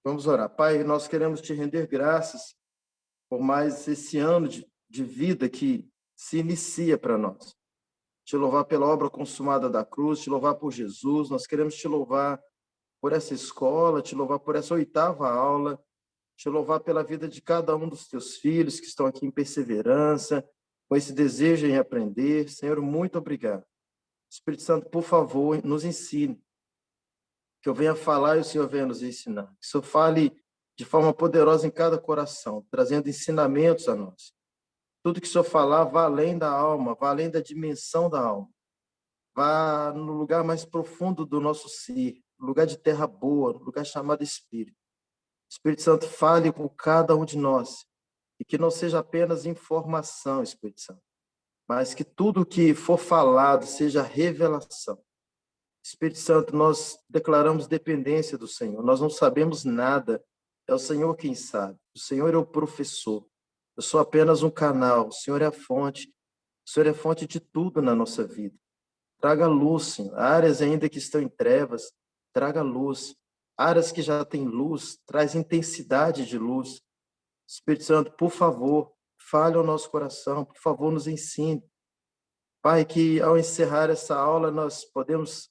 Vamos orar. Pai, nós queremos te render graças por mais esse ano de vida que se inicia para nós. Te louvar pela obra consumada da cruz, te louvar por Jesus. Nós queremos te louvar por essa escola, te louvar por essa 8ª aula, te louvar pela vida de cada um dos teus filhos que estão aqui em perseverança, com esse desejo em aprender. Senhor, muito obrigado. Espírito Santo, por favor, nos ensine. Que eu venha falar e o Senhor venha nos ensinar. Que o Senhor fale de forma poderosa em cada coração, trazendo ensinamentos a nós. Tudo que o Senhor falar vá além da alma, vá além da dimensão da alma. Vá no lugar mais profundo do nosso ser, no lugar de terra boa, no lugar chamado Espírito. Espírito Santo, fale com cada um de nós. E que não seja apenas informação, Espírito Santo, mas que tudo que for falado seja revelação. Espírito Santo, nós declaramos dependência do Senhor. Nós não sabemos nada. É o Senhor quem sabe. O Senhor é o professor. Eu sou apenas um canal. O Senhor é a fonte. O Senhor é a fonte de tudo na nossa vida. Traga luz, Senhor. Áreas ainda que estão em trevas, traga luz. Áreas que já têm luz, traz intensidade de luz. Espírito Santo, por favor, fale ao nosso coração. Por favor, nos ensine. Pai, que ao encerrar essa aula nós podemos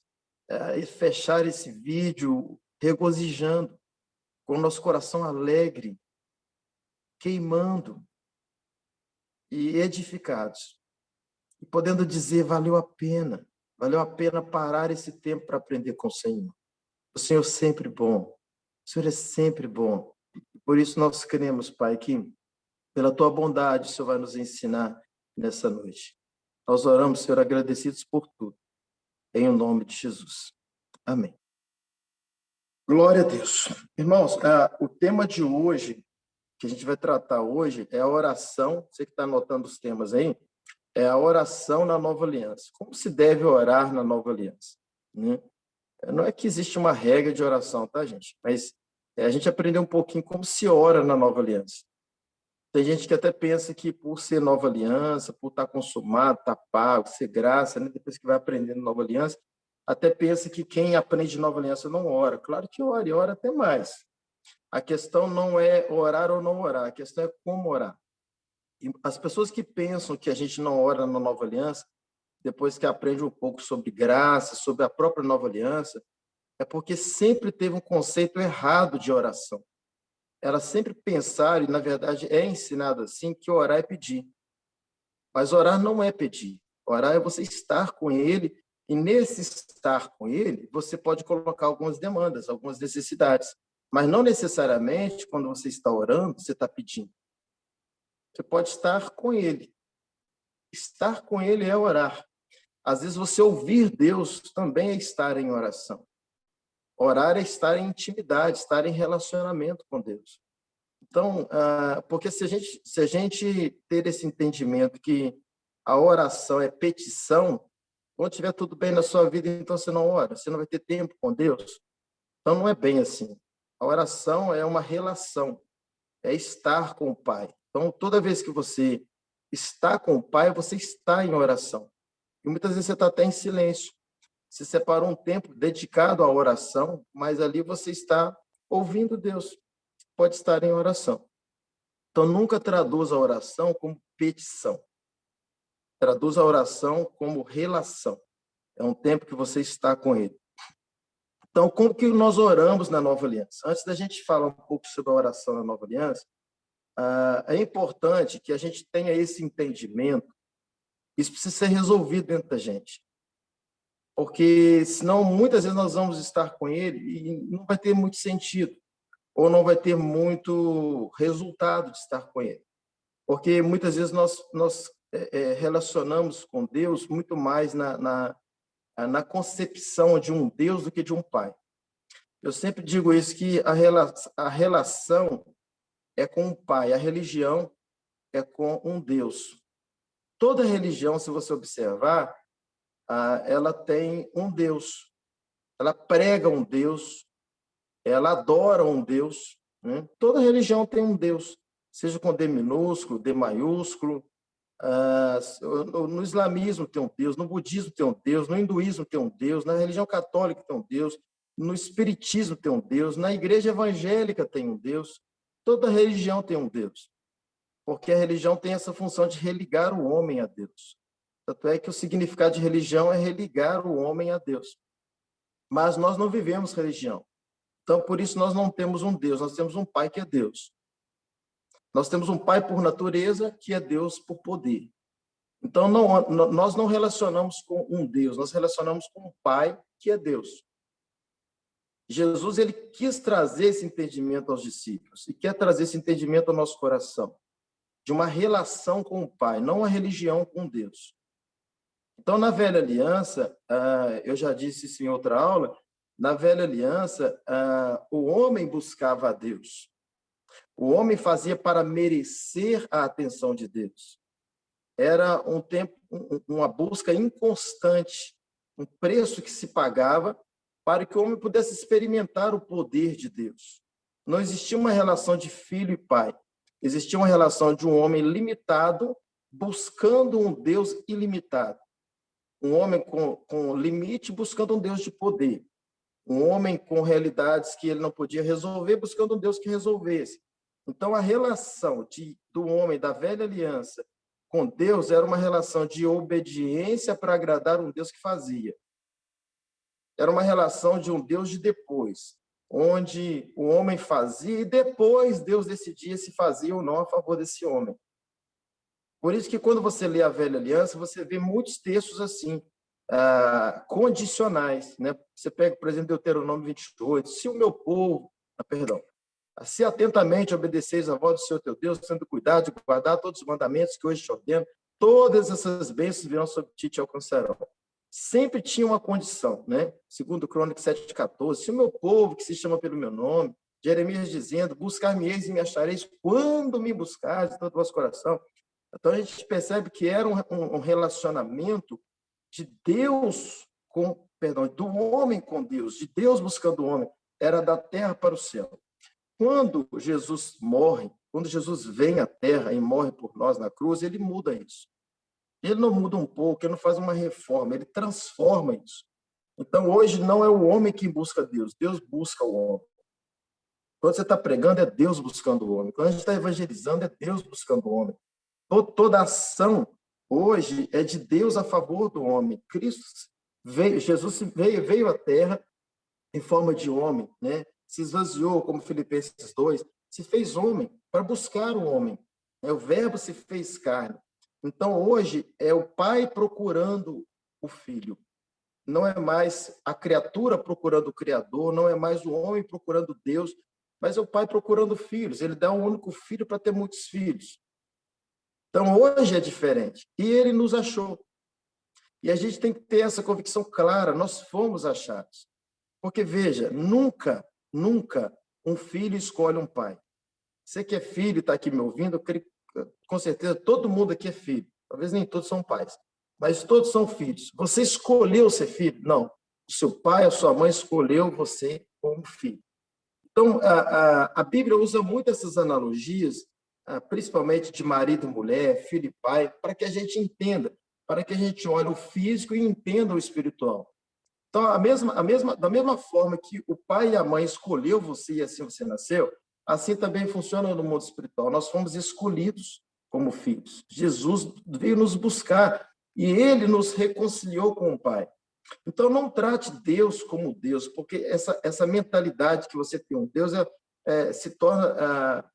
e fechar esse vídeo regozijando, com o nosso coração alegre, queimando e edificados, e podendo dizer, valeu a pena parar esse tempo para aprender com o Senhor. O Senhor é sempre bom, o Senhor é sempre bom. Por isso nós queremos, Pai, que pela Tua bondade o Senhor vai nos ensinar nessa noite. Nós oramos, Senhor, agradecidos por tudo, em o nome de Jesus. Amém. Glória a Deus. Irmãos, o tema de hoje, que a gente vai tratar hoje, é a oração. Você que está anotando os temas aí, é a oração na nova aliança. Como se deve orar na nova aliança? Né? Não é que existe uma regra de oração, tá, gente? Mas a gente aprendeu um pouquinho como se ora na nova aliança. Tem gente que até pensa que por ser nova aliança, por estar consumado, estar pago, ser graça, né? Depois que vai aprendendo nova aliança, até pensa que quem aprende nova aliança não ora. Claro que ora, e ora até mais. A questão não é orar ou não orar, a questão é como orar. E as pessoas que pensam que a gente não ora na nova aliança, depois que aprende um pouco sobre graça, sobre a própria nova aliança, é porque sempre teve um conceito errado de oração. Elas sempre pensaram, e na verdade é ensinado assim, que orar é pedir. Mas orar não é pedir. Orar é você estar com Ele, e nesse estar com Ele, você pode colocar algumas demandas, algumas necessidades. Mas não necessariamente, quando você está orando, você está pedindo. Você pode estar com Ele. Estar com Ele é orar. Às vezes você ouvir Deus também é estar em oração. Orar é estar em intimidade, estar em relacionamento com Deus. Então, porque se a gente ter esse entendimento que a oração é petição, quando tiver tudo bem na sua vida, então você não ora, você não vai ter tempo com Deus. Então, não é bem assim. A oração é uma relação, é estar com o Pai. Então, toda vez que você está com o Pai, você está em oração. E muitas vezes você está até em silêncio. Você separou um tempo dedicado à oração, mas ali você está ouvindo Deus. Pode estar em oração. Então, nunca traduza a oração como petição. Traduz a oração como relação. É um tempo que você está com Ele. Então, como que nós oramos na Nova Aliança? Antes da gente falar um pouco sobre a oração na Nova Aliança, é importante que a gente tenha esse entendimento. Isso precisa ser resolvido dentro da gente. Porque, senão, muitas vezes nós vamos estar com Ele e não vai ter muito sentido. Ou não vai ter muito resultado de estar com Ele. Porque muitas vezes nós relacionamos com Deus muito mais na concepção de um Deus do que de um Pai. Eu sempre digo isso, que a relação é com um Pai, a religião é com um Deus. Toda religião, se você observar, ela tem um Deus. Ela prega um Deus, ela adora um Deus. Né? Toda religião tem um Deus, seja com D minúsculo, D maiúsculo. No islamismo tem um Deus, no budismo tem um Deus, no hinduísmo tem um Deus, na religião católica tem um Deus, no espiritismo tem um Deus, na igreja evangélica tem um Deus, toda religião tem um Deus, porque a religião tem essa função de religar o homem a Deus. Tanto é que o significado de religião é religar o homem a Deus. Mas nós não vivemos religião. Então, por isso, nós não temos um Deus, nós temos um Pai que é Deus. Nós temos um Pai por natureza, que é Deus por poder. Então, nós não relacionamos com um Deus, nós relacionamos com um Pai que é Deus. Jesus, ele quis trazer esse entendimento aos discípulos e quer trazer esse entendimento ao nosso coração, de uma relação com o Pai, não uma religião com Deus. Então, na Velha Aliança, eu já disse isso em outra aula, na Velha Aliança, o homem buscava a Deus. O homem fazia para merecer a atenção de Deus. Era um tempo, uma busca inconstante, um preço que se pagava para que o homem pudesse experimentar o poder de Deus. Não existia uma relação de filho e pai. Existia uma relação de um homem limitado buscando um Deus ilimitado. Um homem com limite buscando um Deus de poder. Um homem com realidades que ele não podia resolver buscando um Deus que resolvesse. Então, a relação do homem da velha aliança com Deus era uma relação de obediência para agradar um Deus que fazia. Era uma relação de um Deus de depois, onde o homem fazia e depois Deus decidia se fazia ou não a favor desse homem. Por isso que quando você lê a Velha Aliança, você vê muitos textos assim, condicionais, né? Você pega, por exemplo, Deuteronômio 28, se o meu povo, se atentamente obedeceis a voz do Senhor teu Deus, tendo cuidado de guardar todos os mandamentos que hoje te ordeno, todas essas bênçãos virão sobre ti e te alcançarão. Sempre tinha uma condição, né? Segundo Crônicas 7:14, se o meu povo, que se chama pelo meu nome, Jeremias dizendo, buscar-me-eis e me achareis quando me buscares de todo o vosso coração. Então, a gente percebe que era um relacionamento de Deus do homem com Deus, de Deus buscando o homem, era da terra para o céu. Quando Jesus morre, quando Jesus vem à terra e morre por nós na cruz, ele muda isso. Ele não muda um pouco, ele não faz uma reforma, ele transforma isso. Então, hoje não é o homem que busca Deus, Deus busca o homem. Quando você está pregando, é Deus buscando o homem. Quando a gente está evangelizando, é Deus buscando o homem. Toda ação hoje é de Deus a favor do homem. Jesus veio à terra em forma de homem, né? Se esvaziou, como Filipenses 2, se fez homem para buscar o homem. O verbo se fez carne. Então, hoje, é o pai procurando o filho. Não é mais a criatura procurando o Criador, não é mais o homem procurando Deus, mas é o pai procurando filhos. Ele dá um único filho para ter muitos filhos. Então, hoje é diferente. E ele nos achou. E a gente tem que ter essa convicção clara, nós fomos achados. Porque, veja, nunca um filho escolhe um pai. Você que é filho e está aqui me ouvindo, com certeza todo mundo aqui é filho. Talvez nem todos são pais, mas todos são filhos. Você escolheu ser filho? Não. O seu pai, a sua mãe escolheu você como filho. Então, a Bíblia usa muito essas analogias, principalmente de marido e mulher, filho e pai, para que a gente entenda, para que a gente olhe o físico e entenda o espiritual. Então, da mesma forma que o pai e a mãe escolheu você e assim você nasceu, assim também funciona no mundo espiritual. Nós fomos escolhidos como filhos. Jesus veio nos buscar e ele nos reconciliou com o Pai. Então, não trate Deus como Deus, porque essa mentalidade que você tem um Deus se torna...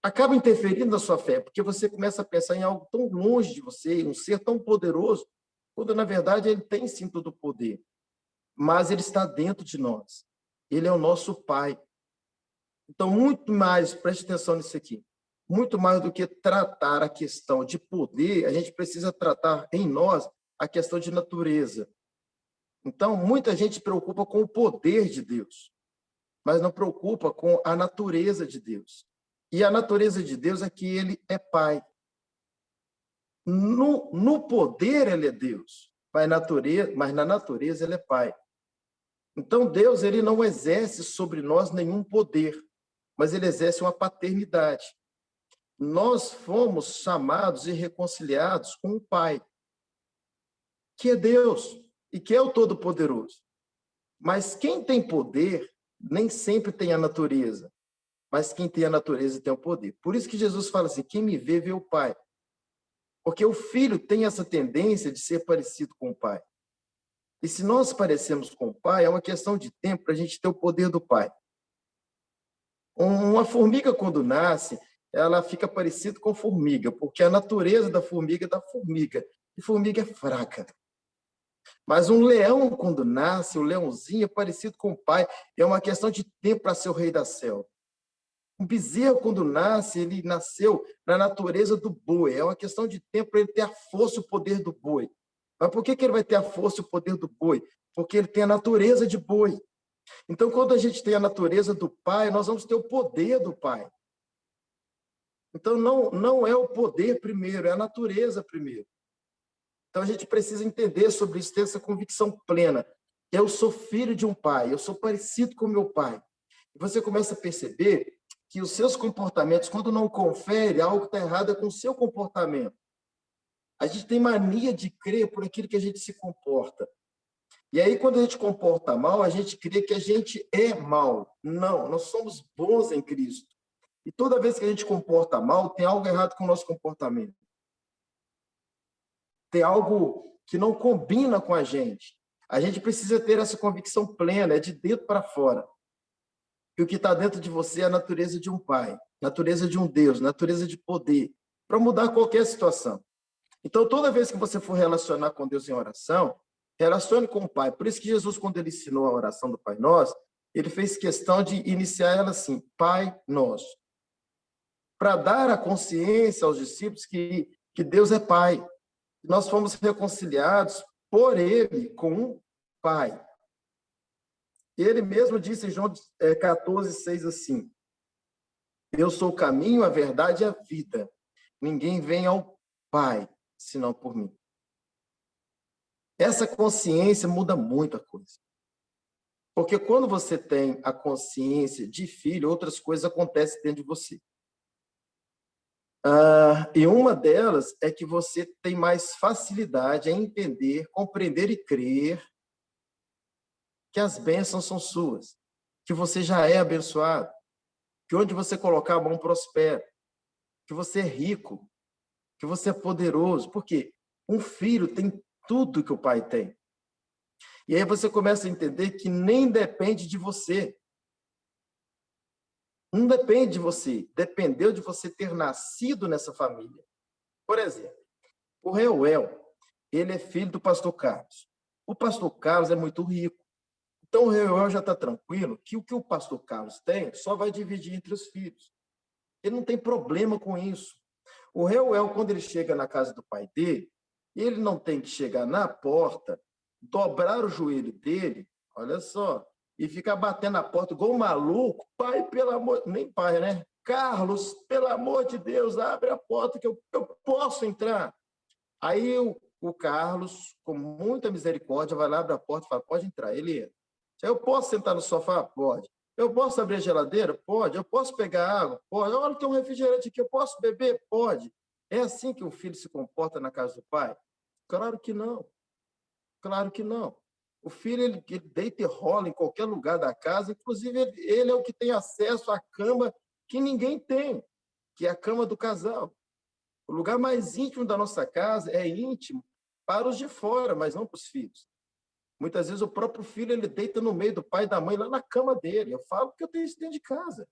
acaba interferindo na sua fé, porque você começa a pensar em algo tão longe de você, um ser tão poderoso, quando, na verdade, ele tem sim todo o poder, mas ele está dentro de nós. Ele é o nosso Pai. Então, muito mais, preste atenção nisso aqui, muito mais do que tratar a questão de poder, a gente precisa tratar em nós a questão de natureza. Então, muita gente se preocupa com o poder de Deus, mas não preocupa com a natureza de Deus. E a natureza de Deus é que ele é Pai. No poder ele é Deus, mas na natureza ele é Pai. Então, Deus ele não exerce sobre nós nenhum poder, mas ele exerce uma paternidade. Nós fomos chamados e reconciliados com o Pai, que é Deus e que é o Todo-Poderoso. Mas quem tem poder nem sempre tem a natureza. Mas quem tem a natureza tem o poder. Por isso que Jesus fala assim, quem me vê, vê o Pai. Porque o filho tem essa tendência de ser parecido com o Pai. E se nós parecemos com o Pai, é uma questão de tempo para a gente ter o poder do Pai. Uma formiga, quando nasce, ela fica parecida com formiga, porque a natureza da formiga é da formiga. E formiga é fraca. Mas um leão, quando nasce, o leãozinho é parecido com o pai. É uma questão de tempo para ser o rei da selva. Um bezerro, quando nasce, ele nasceu na natureza do boi. É uma questão de tempo para ele ter a força e o poder do boi. Mas por que ele vai ter a força e o poder do boi? Porque ele tem a natureza de boi. Então, quando a gente tem a natureza do pai, nós vamos ter o poder do pai. Então, não é o poder primeiro, é a natureza primeiro. Então, a gente precisa entender sobre isso, ter essa convicção plena. Eu sou filho de um pai, eu sou parecido com meu pai. E você começa a perceber que os seus comportamentos, quando não confere, algo está errado com o seu comportamento. A gente tem mania de crer por aquilo que a gente se comporta. E aí, quando a gente comporta mal, a gente crê que a gente é mal. Não, nós somos bons em Cristo. E toda vez que a gente comporta mal, tem algo errado com o nosso comportamento. Tem algo que não combina com a gente. A gente precisa ter essa convicção plena, é de dentro para fora. Que o que está dentro de você é a natureza de um pai, natureza de um Deus, natureza de poder, para mudar qualquer situação. Então, toda vez que você for relacionar com Deus em oração, relacione com o Pai. Por isso que Jesus, quando ele ensinou a oração do Pai Nosso, ele fez questão de iniciar ela assim, Pai Nosso. Para dar a consciência aos discípulos que Deus é Pai. Nós fomos reconciliados por Ele com o Pai. Ele mesmo disse em João 14:6 assim, eu sou o caminho, a verdade e a vida. Ninguém vem ao Pai, senão por mim. Essa consciência muda muita coisa. Porque quando você tem a consciência de filho, outras coisas acontecem dentro de você. E uma delas é que você tem mais facilidade em entender, compreender e crer que as bênçãos são suas, que você já é abençoado, que onde você colocar a mão prospera, que você é rico, que você é poderoso. Porque um filho tem tudo que o pai tem. E aí você começa a entender que nem depende de você. Não depende de você. Dependeu de você ter nascido nessa família. Por exemplo, o Reuel, ele é filho do pastor Carlos. O pastor Carlos é muito rico. Então, o Reuel já está tranquilo que o pastor Carlos tem só vai dividir entre os filhos. Ele não tem problema com isso. O Reuel, quando ele chega na casa do pai dele, ele não tem que chegar na porta, dobrar o joelho dele, olha só, e ficar batendo na porta igual um maluco. Pai, pelo amor... Nem pai, né? Carlos, pelo amor de Deus, abre a porta que eu posso entrar. Aí o Carlos, com muita misericórdia, vai lá, abre a porta e fala, pode entrar. Ele entra. Eu posso sentar no sofá? Pode. Eu posso abrir a geladeira? Pode. Eu posso pegar água? Pode. Olha, tem um refrigerante aqui, eu posso beber? Pode. É assim que um filho se comporta na casa do pai? Claro que não. Claro que não. O filho, ele deita e rola em qualquer lugar da casa, inclusive ele é o que tem acesso à cama que ninguém tem, que é a cama do casal. O lugar mais íntimo da nossa casa é íntimo para os de fora, mas não para os filhos. Muitas vezes o próprio filho ele deita no meio do pai e da mãe, lá na cama dele. Eu falo que eu tenho isso dentro de casa.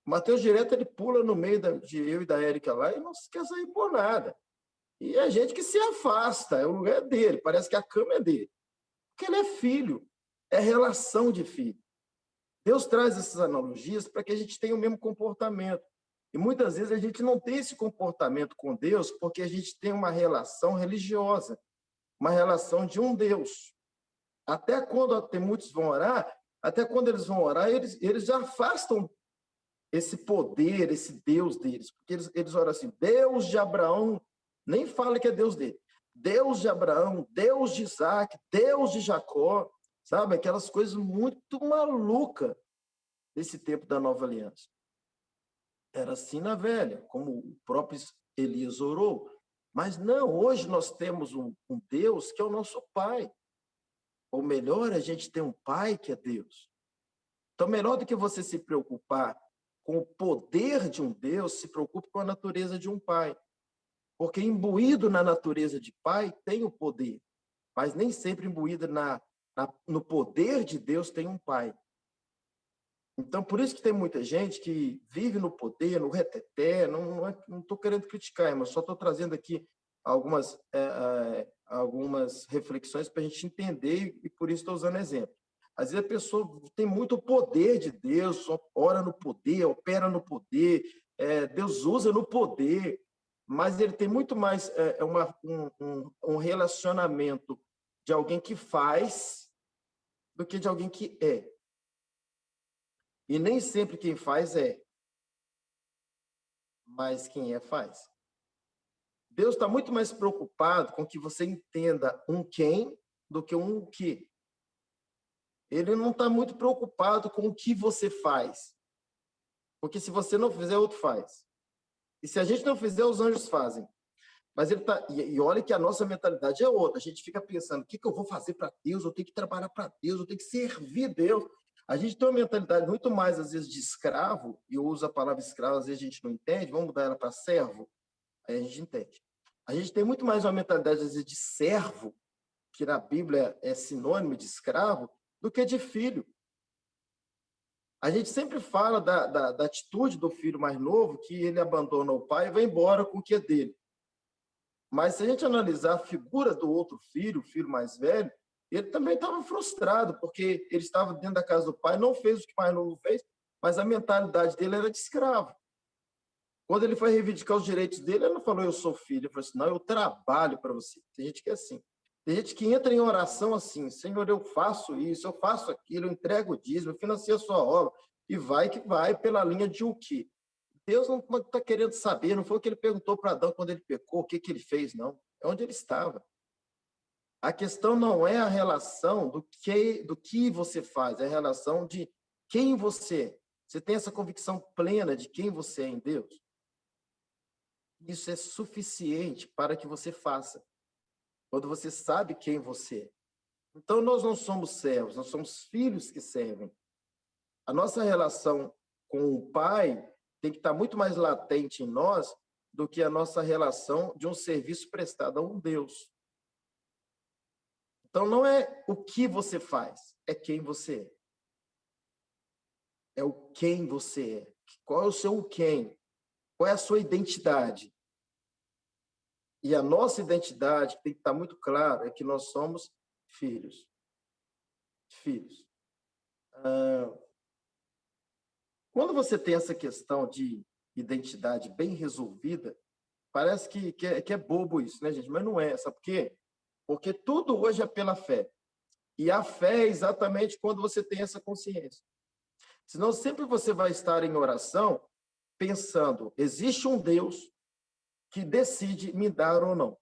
O Mateus direto ele pula no meio de eu e da Érica lá e não quer sair por nada. E a gente que se afasta, o lugar é dele, parece que a cama é dele. Porque ele é filho, é relação de filho. Deus traz essas analogias para que a gente tenha o mesmo comportamento. E muitas vezes a gente não tem esse comportamento com Deus porque a gente tem uma relação religiosa, uma relação de um Deus. Até quando tem muitos vão orar, até quando eles vão orar, eles já afastam esse poder, esse Deus deles. Porque eles oram assim, Deus de Abraão, nem fala que é Deus dele. Deus de Abraão, Deus de Isaac, Deus de Jacó, sabe? Aquelas coisas muito malucas desse tempo da nova aliança. Era assim na velha, como o próprio Elias orou. Mas não, hoje nós temos um Deus que é o nosso Pai. ou melhor, a gente tem um pai que é Deus. Então, melhor do que você se preocupar com o poder de um Deus, se preocupe com a natureza de um pai. Porque imbuído na natureza de pai tem o poder, mas nem sempre imbuído no poder de Deus tem um pai. Então, por isso que tem muita gente que vive no poder, no reteté, não estou querendo criticar, mas só estou trazendo aqui algumas reflexões para a gente entender e por isso estou usando exemplo. Às vezes a pessoa tem muito poder de Deus, só ora no poder, opera no poder, Deus usa no poder, mas ele tem muito mais um relacionamento de alguém que faz do que de alguém que é. E nem sempre quem faz é, mas quem é faz. Deus está muito mais preocupado com que você entenda um quem do que um que. Ele não está muito preocupado com o que você faz. Porque se você não fizer, outro faz. E se a gente não fizer, os anjos fazem. Mas ele tá. E olha que a nossa mentalidade é outra. A gente fica pensando: o que eu vou fazer para Deus? Eu tenho que trabalhar para Deus, eu tenho que servir Deus. A gente tem uma mentalidade muito mais, às vezes, de escravo, e eu uso a palavra escravo, às vezes a gente não entende, vamos mudar ela para servo, aí a gente entende. A gente tem muito mais uma mentalidade, às vezes, de servo, que na Bíblia é sinônimo de escravo, do que de filho. A gente sempre fala da atitude do filho mais novo, que ele abandona o pai e vai embora com o que é dele. Mas se a gente analisar a figura do outro filho, o filho mais velho, ele também estava frustrado, porque ele estava dentro da casa do pai, não fez o que o mais novo fez, mas a mentalidade dele era de escravo. Quando ele foi reivindicar os direitos dele, ele não falou, eu sou filho. Ele falou assim, não, eu trabalho para você. Tem gente que é assim. Tem gente que entra em oração assim, Senhor, eu faço isso, eu faço aquilo, eu entrego o dízimo, eu financio a sua obra, e vai que vai pela linha de o quê? Deus não está querendo saber, não foi o que ele perguntou para Adão quando ele pecou, o que ele fez, não. É onde ele estava. A questão não é a relação do que você faz, é a relação de quem você é. Você tem essa convicção plena de quem você é em Deus? Isso é suficiente para que você faça, quando você sabe quem você é. Então, nós não somos servos, nós somos filhos que servem. A nossa relação com o Pai tem que estar muito mais latente em nós do que a nossa relação de um serviço prestado a um Deus. Então, não é o que você faz, é quem você é. É o quem você é. Qual é o seu quem? Qual é a sua identidade? E a nossa identidade, que tem que estar muito claro, é que nós somos filhos. Filhos. Quando você tem essa questão de identidade bem resolvida, parece que é bobo isso, né, gente? Mas não é. Sabe por quê? Porque tudo hoje é pela fé. E a fé é exatamente quando você tem essa consciência. Senão, sempre você vai estar em oração pensando, existe um Deus que decide me dar ou não.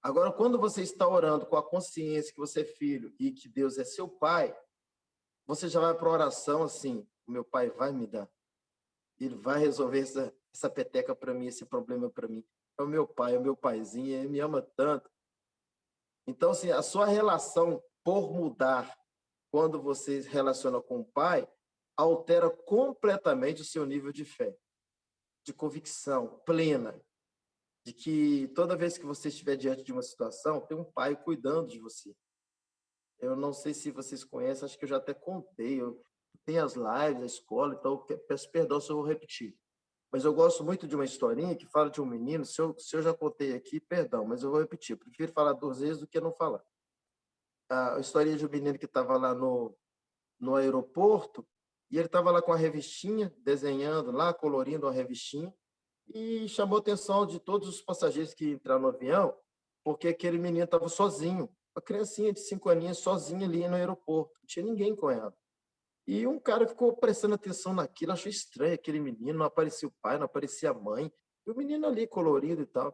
Agora, quando você está orando com a consciência que você é filho e que Deus é seu pai, você já vai para a oração assim, o meu pai vai me dar. Ele vai resolver essa peteca para mim, esse problema para mim. É o meu pai, é o meu paizinho, ele me ama tanto. Então, assim, a sua relação por mudar quando você se relaciona com o pai, altera completamente o seu nível de fé, de convicção plena, de que toda vez que você estiver diante de uma situação, tem um pai cuidando de você. Eu não sei se vocês conhecem, acho que eu já até contei, tem as lives, a escola, então eu peço perdão se eu vou repetir. Mas eu gosto muito de uma historinha que fala de um menino, se eu já contei aqui, perdão, mas eu vou repetir, prefiro falar 2 vezes do que não falar. A historinha de um menino que estava lá no aeroporto, e ele estava lá com a revistinha, desenhando lá, colorindo a revistinha, e chamou a atenção de todos os passageiros que entraram no avião, porque aquele menino estava sozinho, uma criancinha de 5 aninhos sozinha ali no aeroporto, não tinha ninguém com ela. E um cara ficou prestando atenção naquilo, achou estranho aquele menino, não aparecia o pai, não aparecia a mãe, e o menino ali colorido e tal.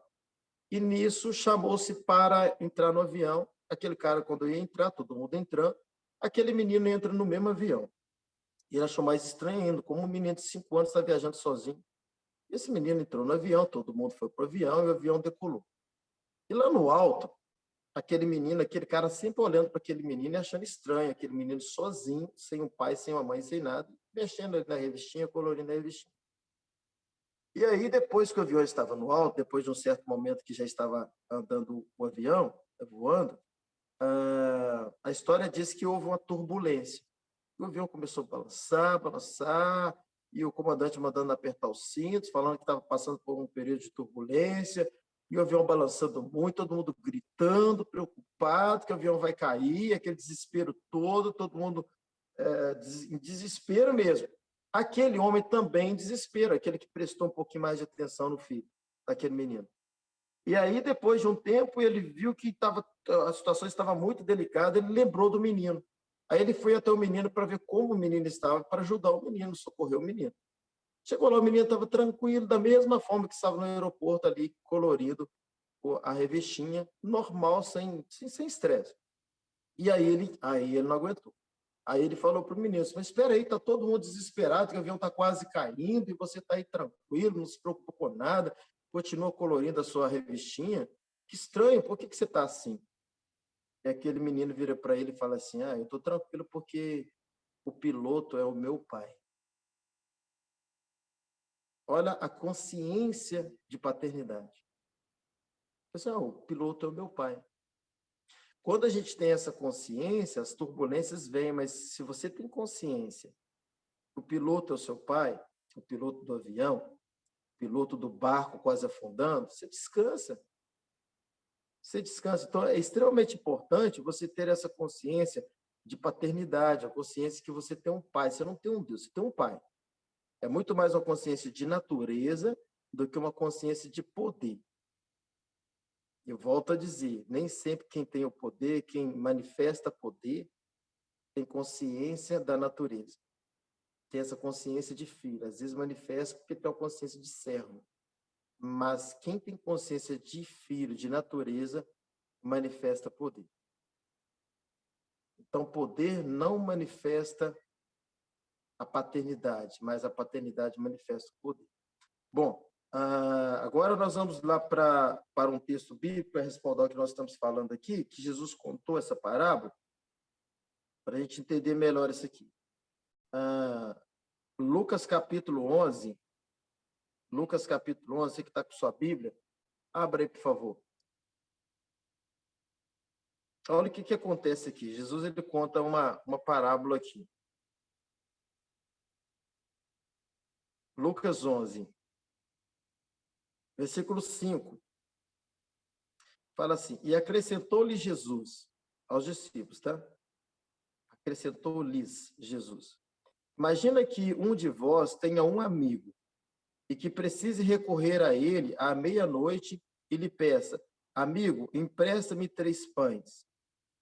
E nisso chamou-se para entrar no avião, aquele cara quando ia entrar, todo mundo entrando, aquele menino entra no mesmo avião. E ele achou mais estranho ainda, como um menino de 5 anos está viajando sozinho. Esse menino entrou no avião, todo mundo foi para o avião e o avião decolou. E lá no alto, aquele menino, aquele cara sempre olhando para aquele menino e achando estranho, aquele menino sozinho, sem um pai, sem uma mãe, sem nada, mexendo ali na revistinha, colorindo a revistinha. E aí, depois que o avião estava no alto, depois de um certo momento que já estava andando o avião, voando, a história diz que houve uma turbulência. O avião começou a balançar, balançar, e o comandante mandando apertar os cintos, falando que estava passando por um período de turbulência, e o avião balançando muito, todo mundo gritando, preocupado que o avião vai cair, aquele desespero todo mundo em desespero mesmo. Aquele homem também em desespero, aquele que prestou um pouquinho mais de atenção no filho, daquele menino. E aí, depois de um tempo, ele viu que a situação estava muito delicada, ele lembrou do menino. Aí ele foi até o menino para ver como o menino estava, para ajudar o menino, socorrer o menino. Chegou lá, o menino estava tranquilo, da mesma forma que estava no aeroporto ali, colorido, a revistinha, normal, sem estresse. E aí ele não aguentou. Aí ele falou para o menino, mas espera aí, está todo mundo desesperado, que o avião está quase caindo, e você está aí tranquilo, não se preocupa com nada, continua colorindo a sua revistinha. Que estranho, por que você está assim? E aquele menino vira para ele e fala assim, eu estou tranquilo porque o piloto é o meu pai. Olha a consciência de paternidade. Pessoal, o piloto é o meu pai. Quando a gente tem essa consciência, as turbulências vêm, mas se você tem consciência, o piloto é o seu pai, o piloto do avião, o piloto do barco quase afundando, você descansa. Você descansa. Então, é extremamente importante você ter essa consciência de paternidade, a consciência que você tem um pai. Você não tem um Deus, você tem um pai. É muito mais uma consciência de natureza do que uma consciência de poder. Eu volto a dizer, nem sempre quem tem o poder, quem manifesta poder, tem consciência da natureza. Tem essa consciência de filho. Às vezes manifesta porque tem uma consciência de servo. Mas quem tem consciência de filho, de natureza, manifesta poder. Então, poder não manifesta a paternidade, mas a paternidade manifesta o poder. Bom, agora nós vamos lá para um texto bíblico para respaldar o que nós estamos falando aqui, que Jesus contou essa parábola, para a gente entender melhor isso aqui. Lucas capítulo 11, você que está com sua Bíblia, abra aí, por favor. Olha o que acontece aqui. Jesus ele conta uma parábola aqui. Lucas 11, versículo 5. Fala assim, e acrescentou-lhe Jesus aos discípulos, tá? Acrescentou-lhes Jesus. Imagina que um de vós tenha um amigo e que precise recorrer a ele à meia-noite e lhe peça, amigo, empresta-me 3 pães,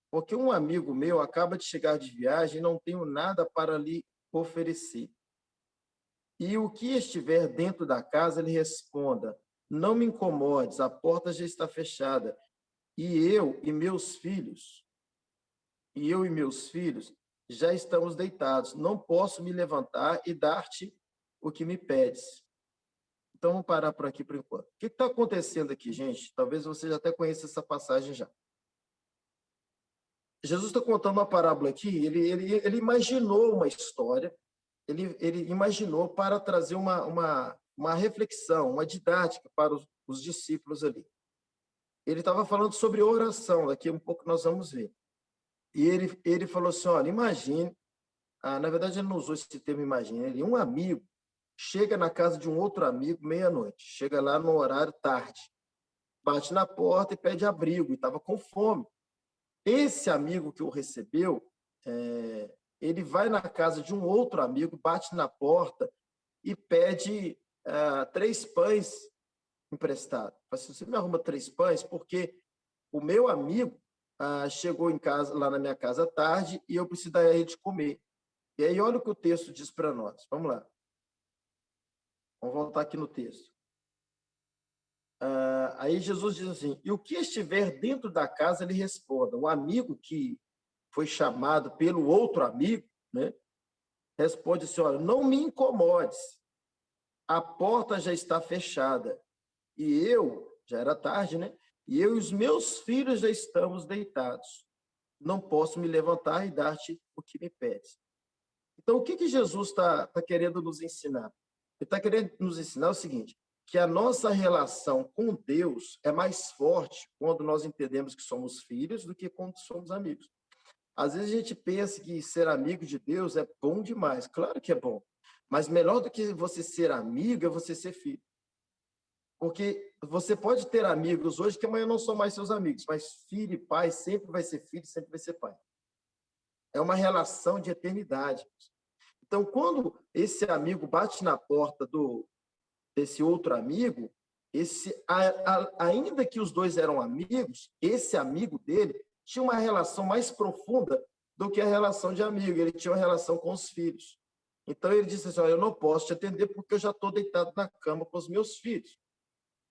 porque um amigo meu acaba de chegar de viagem e não tenho nada para lhe oferecer. E o que estiver dentro da casa, lhe responda, não me incomodes, a porta já está fechada, e eu e meus filhos já estamos deitados. Não posso me levantar e dar-te o que me pedes. Então, vamos parar por aqui por enquanto. O que está acontecendo aqui, gente? Talvez você já até conheça essa passagem já. Jesus está contando uma parábola aqui, ele imaginou uma história, ele imaginou para trazer uma reflexão, uma didática para os discípulos ali. Ele estava falando sobre oração, daqui a um pouco nós vamos ver. E ele falou assim, olha, imagine, na verdade ele não usou esse termo imagine, um amigo chega na casa de um outro amigo meia-noite, chega lá no horário tarde, bate na porta e pede abrigo, e estava com fome. Esse amigo que o recebeu, ele vai na casa de um outro amigo, bate na porta e pede 3 pães emprestados. Você me arruma 3 pães porque o meu amigo chegou em casa, lá na minha casa à tarde, e eu preciso dar a ele de comer. E aí, olha o que o texto diz para nós. Vamos lá. Vamos voltar aqui no texto. Aí Jesus diz assim, e o que estiver dentro da casa, ele responda. O amigo que foi chamado pelo outro amigo, né, responde assim, olha, não me incomodes, a porta já está fechada, e eu, já era tarde, né, e eu e os meus filhos já estamos deitados. Não posso me levantar e dar-te o que me pedes. Então, o que Jesus está querendo nos ensinar? Ele está querendo nos ensinar o seguinte, que a nossa relação com Deus é mais forte quando nós entendemos que somos filhos do que quando somos amigos. Às vezes a gente pensa que ser amigo de Deus é bom demais. Claro que é bom. Mas melhor do que você ser amigo é você ser filho. Porque você pode ter amigos hoje que amanhã não são mais seus amigos, mas filho e pai sempre vai ser filho, sempre vai ser pai. É uma relação de eternidade. Então, quando esse amigo bate na porta desse outro amigo, ainda que os dois eram amigos, esse amigo dele tinha uma relação mais profunda do que a relação de amigo. Ele tinha uma relação com os filhos. Então, ele disse assim, olha, eu não posso te atender porque eu já estou deitado na cama com os meus filhos.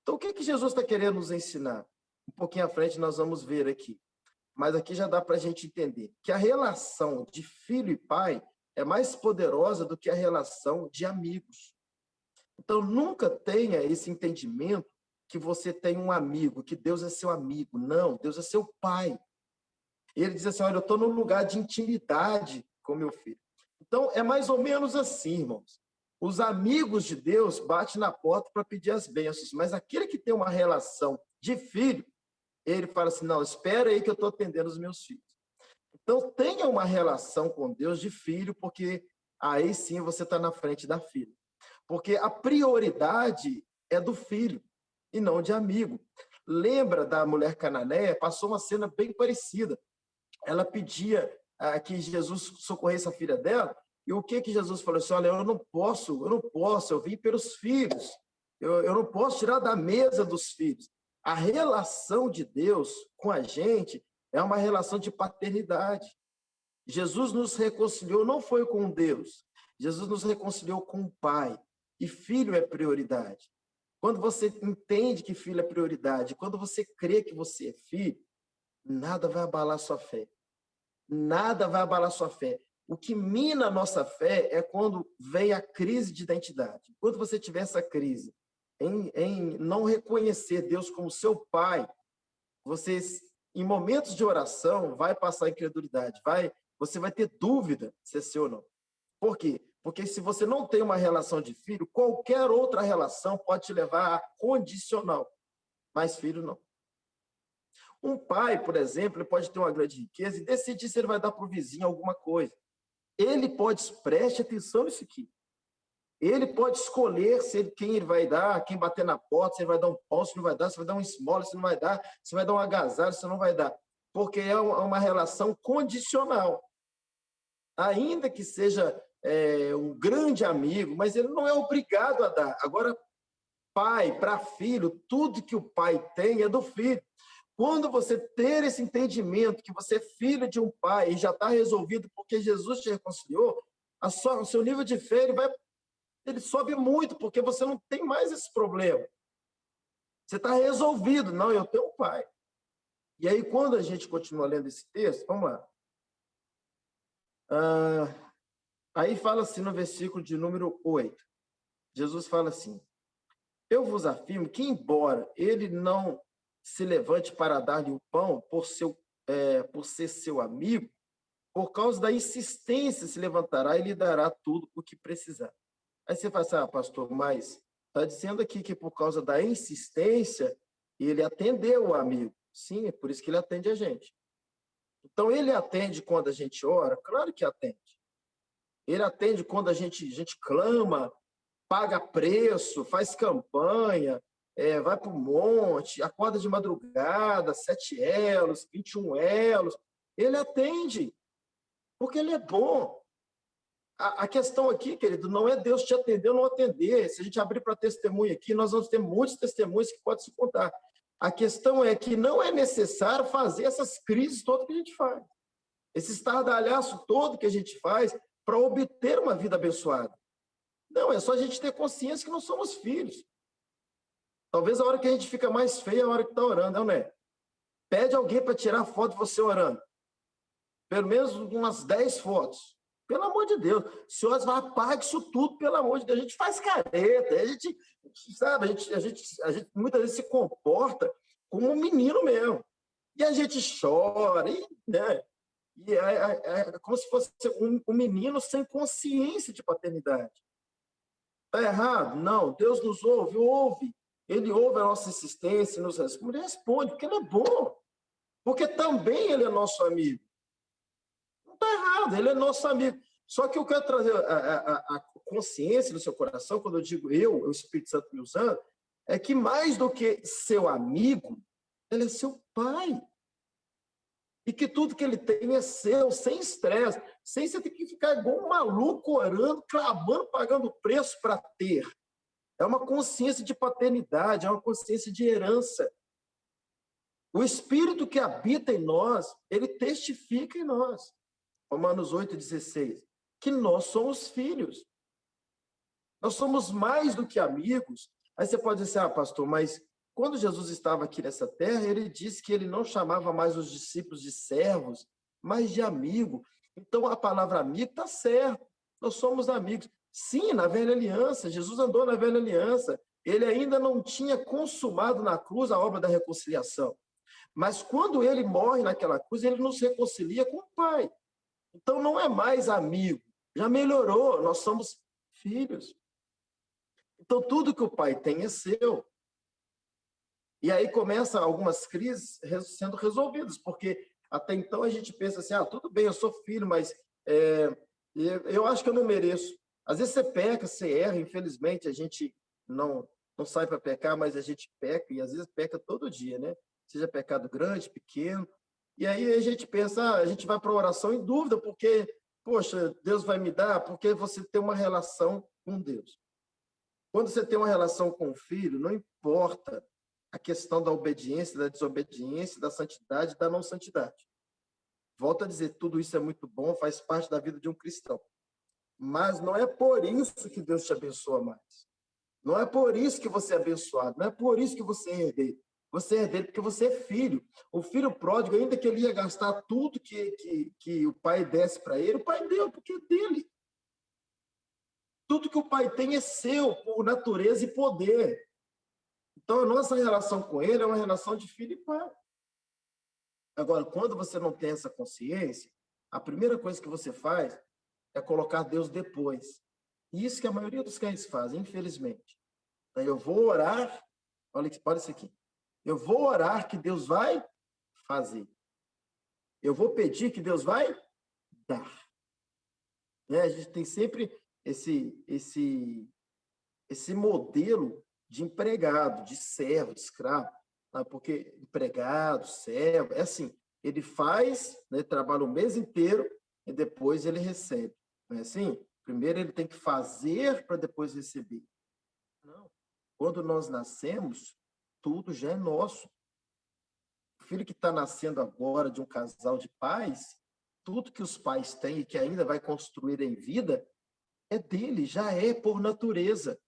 Então, o que Jesus está querendo nos ensinar? Um pouquinho à frente nós vamos ver aqui. Mas aqui já dá para a gente entender que a relação de filho e pai é mais poderosa do que a relação de amigos. Então, nunca tenha esse entendimento que você tem um amigo, que Deus é seu amigo. Não, Deus é seu pai. Ele diz assim, olha, eu estou num lugar de intimidade com meu filho. Então, é mais ou menos assim, irmãos. Os amigos de Deus batem na porta para pedir as bênçãos, mas aquele que tem uma relação de filho, ele fala assim, não, espera aí que eu estou atendendo os meus filhos. Então, tenha uma relação com Deus de filho, porque aí sim você está na frente da filha. Porque a prioridade é do filho e não de amigo. Lembra da mulher cananeia? Passou uma cena bem parecida. Ela pedia que Jesus socorresse a filha dela, e o que Jesus falou assim, olha, eu não posso, eu vim pelos filhos, eu não posso tirar da mesa dos filhos. A relação de Deus com a gente é uma relação de paternidade. Jesus nos reconciliou, não foi com Deus, Jesus nos reconciliou com o Pai, e filho é prioridade. Quando você entende que filho é prioridade, quando você crê que você é filho, nada vai abalar sua fé. Nada vai abalar sua fé. O que mina a nossa fé é quando vem a crise de identidade. Quando você tiver essa crise em não reconhecer Deus como seu pai, você, em momentos de oração, vai passar incredulidade. Você vai ter dúvida se é seu ou não. Por quê? Porque se você não tem uma relação de filho, qualquer outra relação pode te levar a condicional, mas filho não. Um pai, por exemplo, ele pode ter uma grande riqueza e decidir se ele vai dar para o vizinho alguma coisa. Ele pode, preste atenção nisso aqui, ele pode escolher quem ele vai dar, quem bater na porta, se ele vai dar um pão, se não vai dar, se vai dar um esmola, se não vai dar, se vai dar um agasalho, se não vai dar. Porque é uma relação condicional. Ainda que seja um grande amigo, mas ele não é obrigado a dar. Agora, pai para filho, tudo que o pai tem é do filho. Quando você ter esse entendimento que você é filho de um pai e já está resolvido porque Jesus te reconciliou, o seu nível de fé ele sobe muito, porque você não tem mais esse problema. Você está resolvido. Não, eu tenho um pai. E aí, quando a gente continua lendo esse texto, vamos lá. Aí fala assim no versículo de número 8. Jesus fala assim, eu vos afirmo que, embora ele não se levante para dar-lhe o pão por ser seu amigo, por causa da insistência se levantará e lhe dará tudo o que precisar. Aí você fala assim, pastor, mas está dizendo aqui que por causa da insistência ele atendeu o amigo. Sim, é por isso que ele atende a gente. Então, ele atende quando a gente ora? Claro que atende. Ele atende quando a gente clama, paga preço, faz campanha, vai para o monte, acorda de madrugada, 7 elos, 21 elos. Ele atende, porque ele é bom. A questão aqui, querido, não é Deus te atender ou não atender. Se a gente abrir para testemunho aqui, nós vamos ter muitos testemunhos que podem se contar. A questão é que não é necessário fazer essas crises todas que a gente faz. Esse estardalhaço todo que a gente faz para obter uma vida abençoada. Não, é só a gente ter consciência que não somos filhos. Talvez a hora que a gente fica mais feia é a hora que está orando, não é? Pede alguém para tirar foto de você orando. Pelo menos umas 10 fotos. Pelo amor de Deus. Senhor, apaga isso tudo, pelo amor de Deus. A gente faz careta, a gente muitas vezes se comporta como um menino mesmo. E a gente chora, né? E é como se fosse um menino sem consciência de paternidade. Está errado? Não. Deus nos ouve, ouve. Ele ouve a nossa insistência, nos responde, porque ele é bom. Porque também ele é nosso amigo. Não está errado, ele é nosso amigo. Só que eu quero trazer a consciência no seu coração, quando eu digo eu, o Espírito Santo me usando, é que mais do que seu amigo, ele é seu pai. E que tudo que ele tem é seu, sem estresse, sem você ter que ficar igual um maluco orando, clamando, pagando preço para ter. É uma consciência de paternidade, é uma consciência de herança. O Espírito que habita em nós, ele testifica em nós. Romanos 8,16, que nós somos filhos. Nós somos mais do que amigos. Aí você pode dizer, pastor, mas quando Jesus estava aqui nessa terra, ele disse que ele não chamava mais os discípulos de servos, mas de amigo. Então, a palavra amigo está certo. Nós somos amigos. Sim, na velha aliança, Jesus andou na velha aliança. Ele ainda não tinha consumado na cruz a obra da reconciliação. Mas quando ele morre naquela cruz, ele nos reconcilia com o Pai. Então, não é mais amigo. Já melhorou, nós somos filhos. Então, tudo que o Pai tem é seu. E aí começam algumas crises sendo resolvidas, porque até então a gente pensa assim, tudo bem, eu sou filho, mas eu acho que eu não mereço. Às vezes você peca, você erra, infelizmente a gente não sai para pecar, mas a gente peca, e às vezes peca todo dia, né? Seja pecado grande, pequeno. E aí a gente pensa, a gente vai para a oração em dúvida, porque, poxa, Deus vai me dar, porque você tem uma relação com Deus. Quando você tem uma relação com o filho, não importa a questão da obediência, da desobediência, da santidade, da não santidade. Volto a dizer, tudo isso é muito bom, faz parte da vida de um cristão. Mas não é por isso que Deus te abençoa mais. Não é por isso que você é abençoado, não é por isso que você é herdeiro. Você é herdeiro porque você é filho. O filho pródigo, ainda que ele ia gastar tudo que o pai desse para ele, o pai deu, porque é dele. Tudo que o pai tem é seu, por natureza e poder. Então, a nossa relação com ele é uma relação de filho e pai. Agora, quando você não tem essa consciência, a primeira coisa que você faz é colocar Deus depois. E isso que a maioria dos crentes fazem, infelizmente. Então, eu vou orar, olha isso aqui. Eu vou orar que Deus vai fazer. Eu vou pedir que Deus vai dar. Né? A gente tem sempre esse modelo de empregado, de servo, de escravo. Tá? Porque empregado, servo, é assim, ele faz, né, trabalha o mês inteiro e depois ele recebe. Não é assim? Primeiro ele tem que fazer para depois receber. Não. Quando nós nascemos, tudo já é nosso. O filho que está nascendo agora de um casal de pais, tudo que os pais têm e que ainda vai construir em vida, é dele, já é por natureza.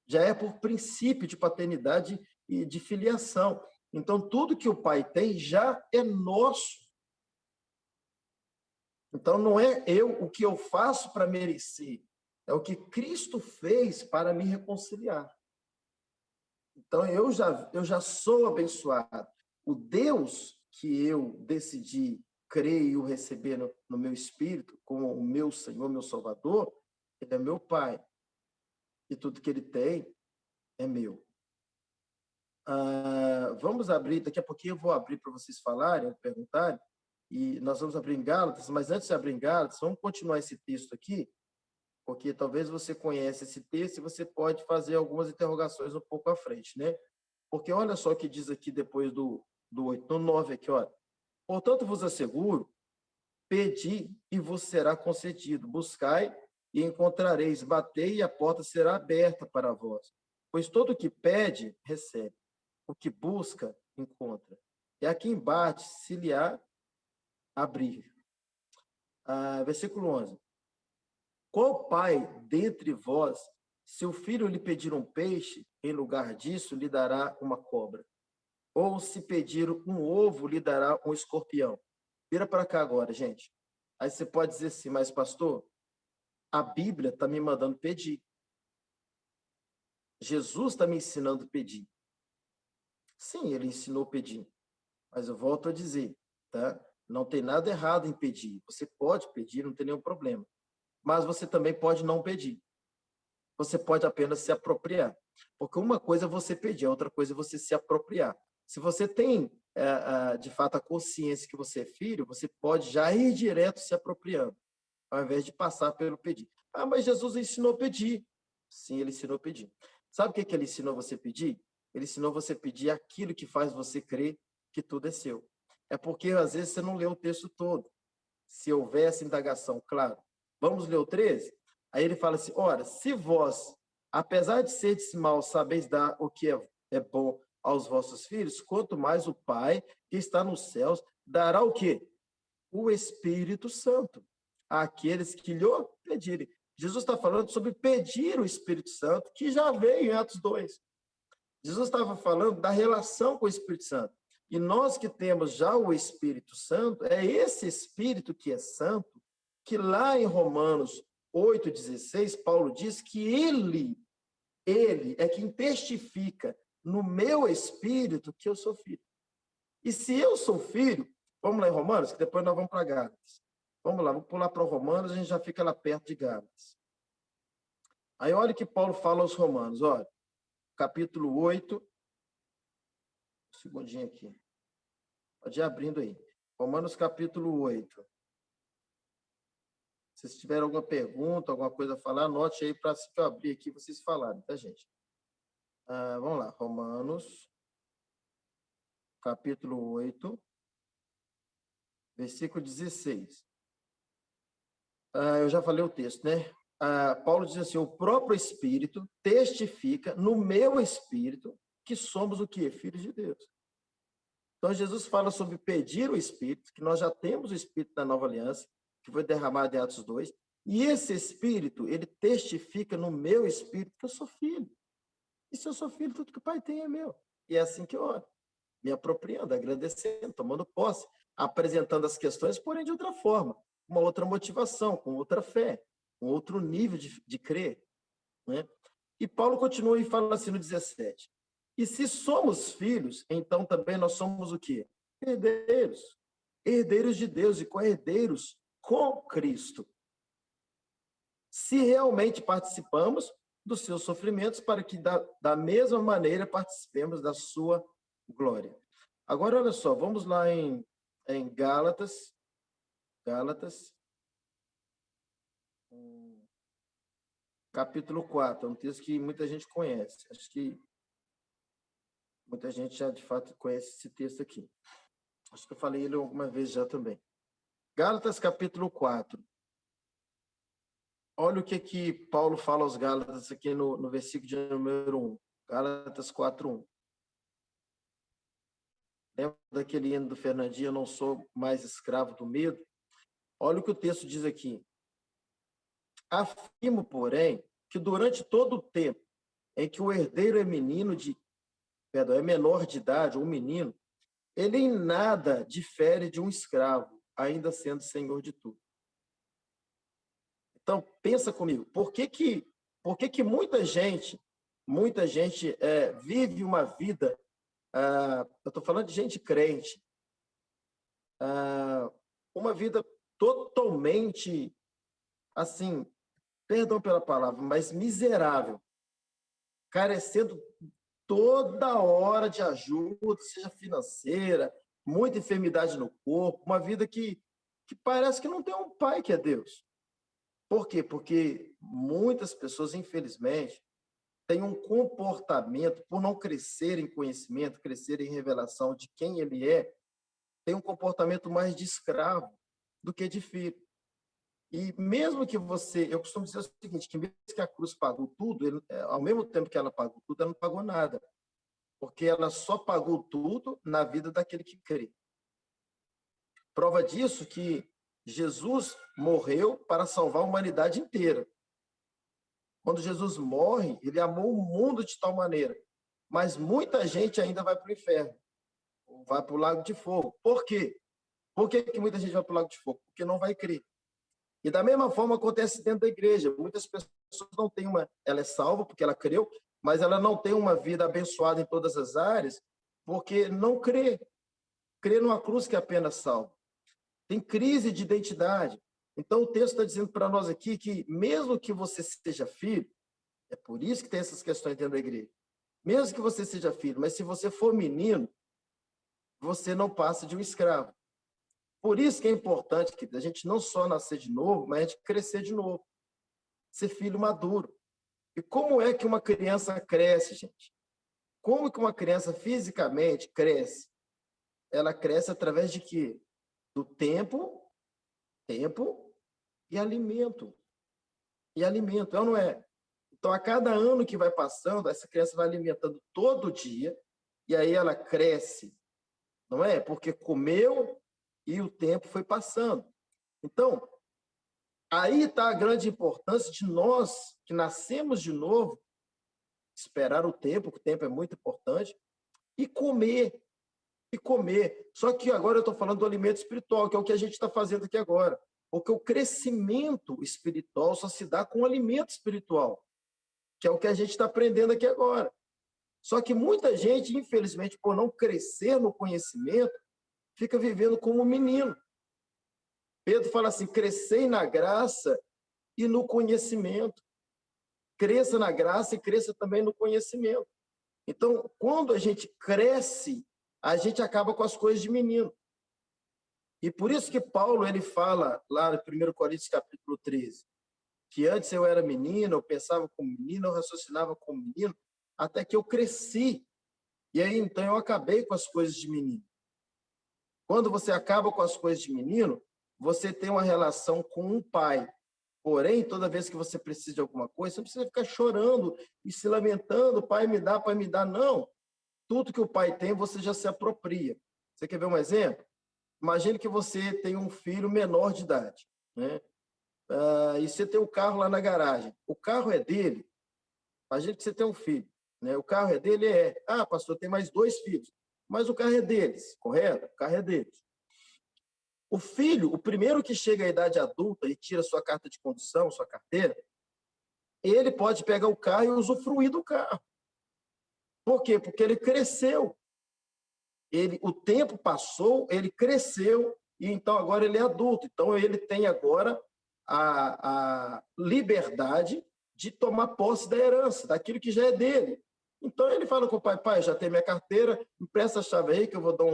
Já é por princípio de paternidade e de filiação. Então, tudo que o pai tem já é nosso. Então, não é o que eu faço para merecer, é o que Cristo fez para me reconciliar. Então, eu já sou abençoado. O Deus que eu decidi crer e o receber no meu espírito, como o meu Senhor, meu Salvador, ele é meu Pai. E tudo que ele tem é meu. Vamos abrir, daqui a pouquinho eu vou abrir para vocês falarem, perguntarem, e nós vamos abrir em Gálatas, mas antes de abrir em Gálatas, vamos continuar esse texto aqui, porque talvez você conheça esse texto e você pode fazer algumas interrogações um pouco à frente, né? Porque olha só o que diz aqui depois do 8, no 9 aqui, olha. Portanto, vos asseguro, pedi e vos será concedido, buscai e encontrareis, batei e a porta será aberta para vós. Pois todo o que pede, recebe. O que busca, encontra. E a quem bate, se lhe há abrir. Versículo 11. Qual pai dentre vós, se o filho lhe pedir um peixe, em lugar disso lhe dará uma cobra? Ou se pedir um ovo, lhe dará um escorpião? Vira para cá agora, gente. Aí você pode dizer assim, mas pastor, a Bíblia está me mandando pedir. Jesus está me ensinando a pedir. Sim, ele ensinou a pedir. Mas eu volto a dizer, tá? Não tem nada errado em pedir. Você pode pedir, não tem nenhum problema. Mas você também pode não pedir. Você pode apenas se apropriar. Porque uma coisa é você pedir, a outra coisa é você se apropriar. Se você tem, de fato, a consciência que você é filho, você pode já ir direto se apropriando, ao invés de passar pelo pedir. Ah, mas Jesus ensinou a pedir. Sim, ele ensinou a pedir. Sabe o que ele ensinou você a pedir? Ele ensinou você a pedir aquilo que faz você crer que tudo é seu. É porque, às vezes, você não leu o texto todo. Se houvesse indagação, claro. Vamos ler o 13? Aí ele fala assim, ora, se vós, apesar de seres maus, sabeis dar o que é bom aos vossos filhos, quanto mais o Pai, que está nos céus, dará o quê? O Espírito Santo àqueles que lhe pedirem. Jesus está falando sobre pedir o Espírito Santo, que já veio em Atos 2. Jesus estava falando da relação com o Espírito Santo. E nós que temos já o Espírito Santo, é esse Espírito que é santo, que lá em Romanos 8,16, Paulo diz que ele é quem testifica no meu espírito que eu sou filho. E se eu sou filho, vamos lá em Romanos, que depois nós vamos para Gálatas. Vamos lá, vamos pular para Romanos, a gente já fica lá perto de Gálatas. Aí olha o que Paulo fala aos Romanos, olha, capítulo 8, um segundinho aqui. Pode ir abrindo aí. Romanos capítulo 8. Se vocês tiverem alguma pergunta, alguma coisa a falar, anote aí para se eu abrir aqui vocês falarem, tá, gente? Vamos lá, Romanos, capítulo 8, versículo 16. Eu já falei o texto, né? Paulo diz assim, o próprio Espírito testifica no meu Espírito que somos o quê? Filhos de Deus. Então, Jesus fala sobre pedir o Espírito, que nós já temos o Espírito da nova aliança, que foi derramado em Atos 2, e esse Espírito, ele testifica no meu Espírito que eu sou filho. E se eu sou filho, tudo que o Pai tem é meu. E é assim que eu oro, me apropriando, agradecendo, tomando posse, apresentando as questões, porém de outra forma, uma outra motivação, com outra fé, um outro nível de crer. Né? E Paulo continua e fala assim no 17, e se somos filhos, então também nós somos o quê? Herdeiros. Herdeiros de Deus e co-herdeiros com Cristo. Se realmente participamos dos seus sofrimentos, para que da mesma maneira participemos da sua glória. Agora, olha só, vamos lá em Gálatas, capítulo 4, é um texto que muita gente conhece. Acho que muita gente já, de fato, conhece esse texto aqui. Acho que eu falei ele alguma vez já também. Gálatas, capítulo 4. Olha o que Paulo fala aos Gálatas aqui no versículo de número 1. Gálatas 4:1. Lembra daquele hino do Fernandinho, eu não sou mais escravo do medo? Olha o que o texto diz aqui. Afirmo, porém, que durante todo o tempo em que o herdeiro é é menor de idade, ou menino, ele em nada difere de um escravo, ainda sendo senhor de tudo. Então, pensa comigo, por que muita gente vive uma vida, eu estou falando de gente crente, uma vida totalmente, assim, perdão pela palavra, mas miserável, carecendo toda hora de ajuda, seja financeira, muita enfermidade no corpo, uma vida que parece que não tem um pai que é Deus. Por quê? Porque muitas pessoas, infelizmente, têm um comportamento, por não crescer em conhecimento, crescer em revelação de quem ele é, tem um comportamento mais de escravo do que de filho. E mesmo que eu costumo dizer o seguinte, que mesmo que a cruz pagou tudo, ao mesmo tempo que ela pagou tudo, ela não pagou nada, porque ela só pagou tudo na vida daquele que crê. Prova disso que Jesus morreu para salvar a humanidade inteira. Quando Jesus morre, ele amou o mundo de tal maneira, mas muita gente ainda vai para o inferno, vai para o lago de fogo. Por quê? Por que muita gente vai para o lago de fogo? Porque não vai crer. E da mesma forma acontece dentro da igreja. Muitas pessoas não têm ela é salva porque ela creu, mas ela não tem uma vida abençoada em todas as áreas, porque não crê numa cruz que apenas salva. Tem crise de identidade. Então, o texto está dizendo para nós aqui que, mesmo que você seja filho, é por isso que tem essas questões dentro da igreja, mesmo que você seja filho, mas se você for menino, você não passa de um escravo. Por isso que é importante que a gente não só nascer de novo, mas a gente crescer de novo, ser filho maduro. E como é que uma criança cresce, gente? Como que uma criança fisicamente cresce? Ela cresce através de quê? Do tempo e alimento. E alimento, é ou não é? Então, a cada ano que vai passando, essa criança vai alimentando todo dia, e aí ela cresce, não é? Porque comeu e o tempo foi passando. Então, aí está a grande importância de nós, que nascemos de novo, esperar o tempo, que o tempo é muito importante, e comer. E comer. Só que agora eu estou falando do alimento espiritual, que é o que a gente está fazendo aqui agora. Porque o crescimento espiritual só se dá com o alimento espiritual, que é o que a gente está aprendendo aqui agora. Só que muita gente, infelizmente, por não crescer no conhecimento, fica vivendo como um menino. Pedro fala assim: crescei na graça e no conhecimento. Cresça na graça e cresça também no conhecimento. Então, quando a gente cresce, a gente acaba com as coisas de menino. E por isso que Paulo ele fala lá no 1 Coríntios capítulo 13, que antes eu era menino, eu pensava como menino, eu raciocinava como menino, até que eu cresci. E aí, então, eu acabei com as coisas de menino. Quando você acaba com as coisas de menino, você tem uma relação com um pai. Porém, toda vez que você precisa de alguma coisa, você não precisa ficar chorando e se lamentando, pai me dá, pai me dá. Não. Tudo que o pai tem, você já se apropria. Você quer ver um exemplo? Imagine que você tem um filho menor de idade, né? E você tem o carro lá na garagem. O carro é dele. Imagine que você tem um filho, né? O carro é dele, pastor, tem mais 2 filhos. Mas o carro é deles, correto? O carro é deles. O filho, o primeiro que chega à idade adulta e tira sua carta de condução, sua carteira, ele pode pegar o carro e usufruir do carro. Por quê? Porque ele cresceu. O tempo passou, ele cresceu, e então agora ele é adulto. Então ele tem agora a liberdade de tomar posse da herança, daquilo que já é dele. Então ele fala com o pai: pai, já tem minha carteira, empresta a chave aí que eu vou dar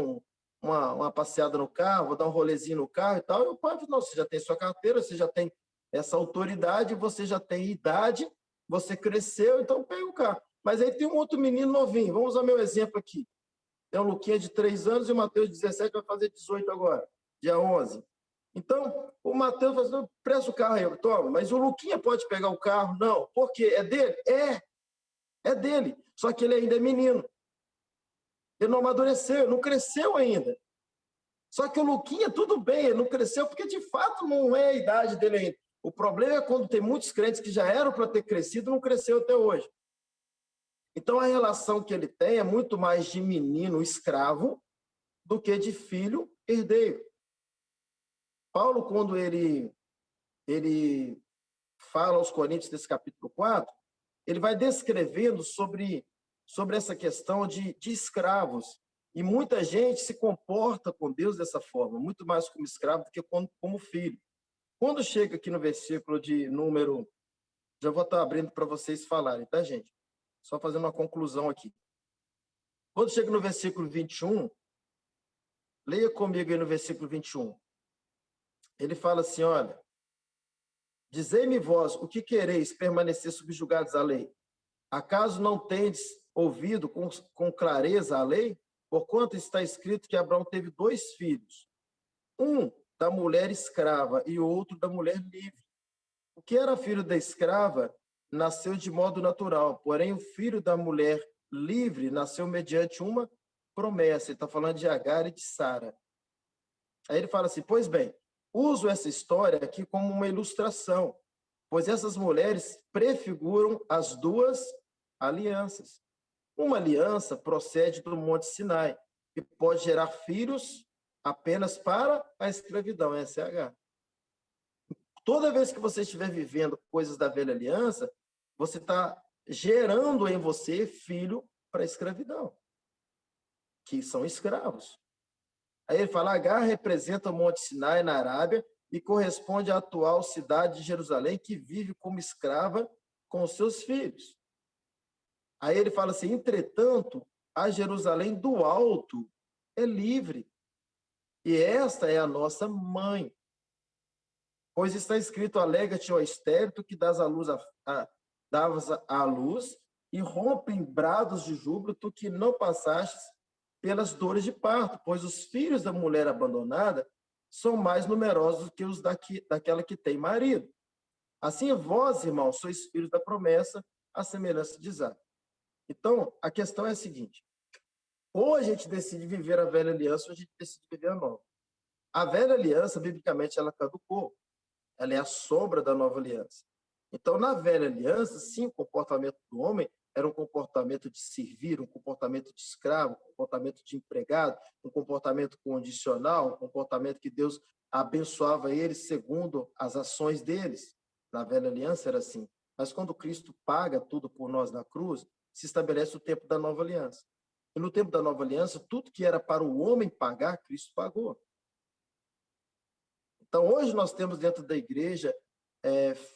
uma passeada no carro, vou dar um rolezinho no carro e tal. E o pai fala: não, você já tem sua carteira, você já tem essa autoridade, você já tem idade, você cresceu, então pega o carro. Mas aí tem um outro menino novinho, vamos usar meu exemplo aqui. Tem o Luquinha de 3 anos e o Mateus de 17 vai fazer 18 agora, dia 11. Então, o Mateus vai dizer: presta o carro aí, toma. Mas o Luquinha pode pegar o carro? Não. Por quê? É dele? É dele. Só que ele ainda é menino. Ele não amadureceu, não cresceu ainda. Só que o Luquinha, tudo bem, ele não cresceu porque, de fato, não é a idade dele ainda. O problema é quando tem muitos crentes que já eram para ter crescido e não cresceu até hoje. Então, a relação que ele tem é muito mais de menino escravo do que de filho herdeiro. Paulo, quando ele fala aos Coríntios, nesse capítulo 4, ele vai descrevendo sobre essa questão de escravos. E muita gente se comporta com Deus dessa forma, muito mais como escravo do que como filho. Quando chega aqui no versículo de número... Já vou estar abrindo para vocês falarem, tá, gente? Só fazendo uma conclusão aqui. Quando chega no versículo 21, leia comigo aí no versículo 21. Ele fala assim: olha, dizei-me vós, o que quereis permanecer subjugados à lei? Acaso não tendes ouvido com clareza a lei? Porquanto está escrito que Abraão teve 2 filhos, um da mulher escrava e o outro da mulher livre. O que era filho da escrava nasceu de modo natural, porém o filho da mulher livre nasceu mediante uma promessa. Ele está falando de Agar e de Sara. Aí ele fala assim: pois bem, uso essa história aqui como uma ilustração, pois essas mulheres prefiguram as 2 alianças. Uma aliança procede do Monte Sinai, que pode gerar filhos apenas para a escravidão, essa é a Agar. Toda vez que você estiver vivendo coisas da velha aliança, você está gerando em você filho para a escravidão. que são escravos. Aí ele fala, Agar representa o Monte Sinai na Arábia e corresponde à atual cidade de Jerusalém, que vive como escrava com os seus filhos. Aí ele fala assim, entretanto, a Jerusalém do alto é livre, e esta é a nossa mãe. Pois está escrito, alega-te, ó estéril, que davas à luz, e rompem brados de júbilo, tu que não passastes pelas dores de parto, pois os filhos da mulher abandonada são mais numerosos do que os daquela que tem marido. Assim, vós, irmãos, sois filhos da promessa, à semelhança de Isaac. Então, a questão é a seguinte, ou a gente decide viver a velha aliança, ou a gente decide viver a nova. A velha aliança, biblicamente, ela caducou. Ela é a sombra da nova aliança. Então, na velha aliança, sim, o comportamento do homem era um comportamento de servir, um comportamento de escravo, um comportamento de empregado, um comportamento condicional, um comportamento que Deus abençoava eles segundo as ações deles. Na velha aliança era assim. Mas quando Cristo paga tudo por nós na cruz, se estabelece o tempo da nova aliança. E no tempo da nova aliança, tudo que era para o homem pagar, Cristo pagou. Então, hoje nós temos dentro da igreja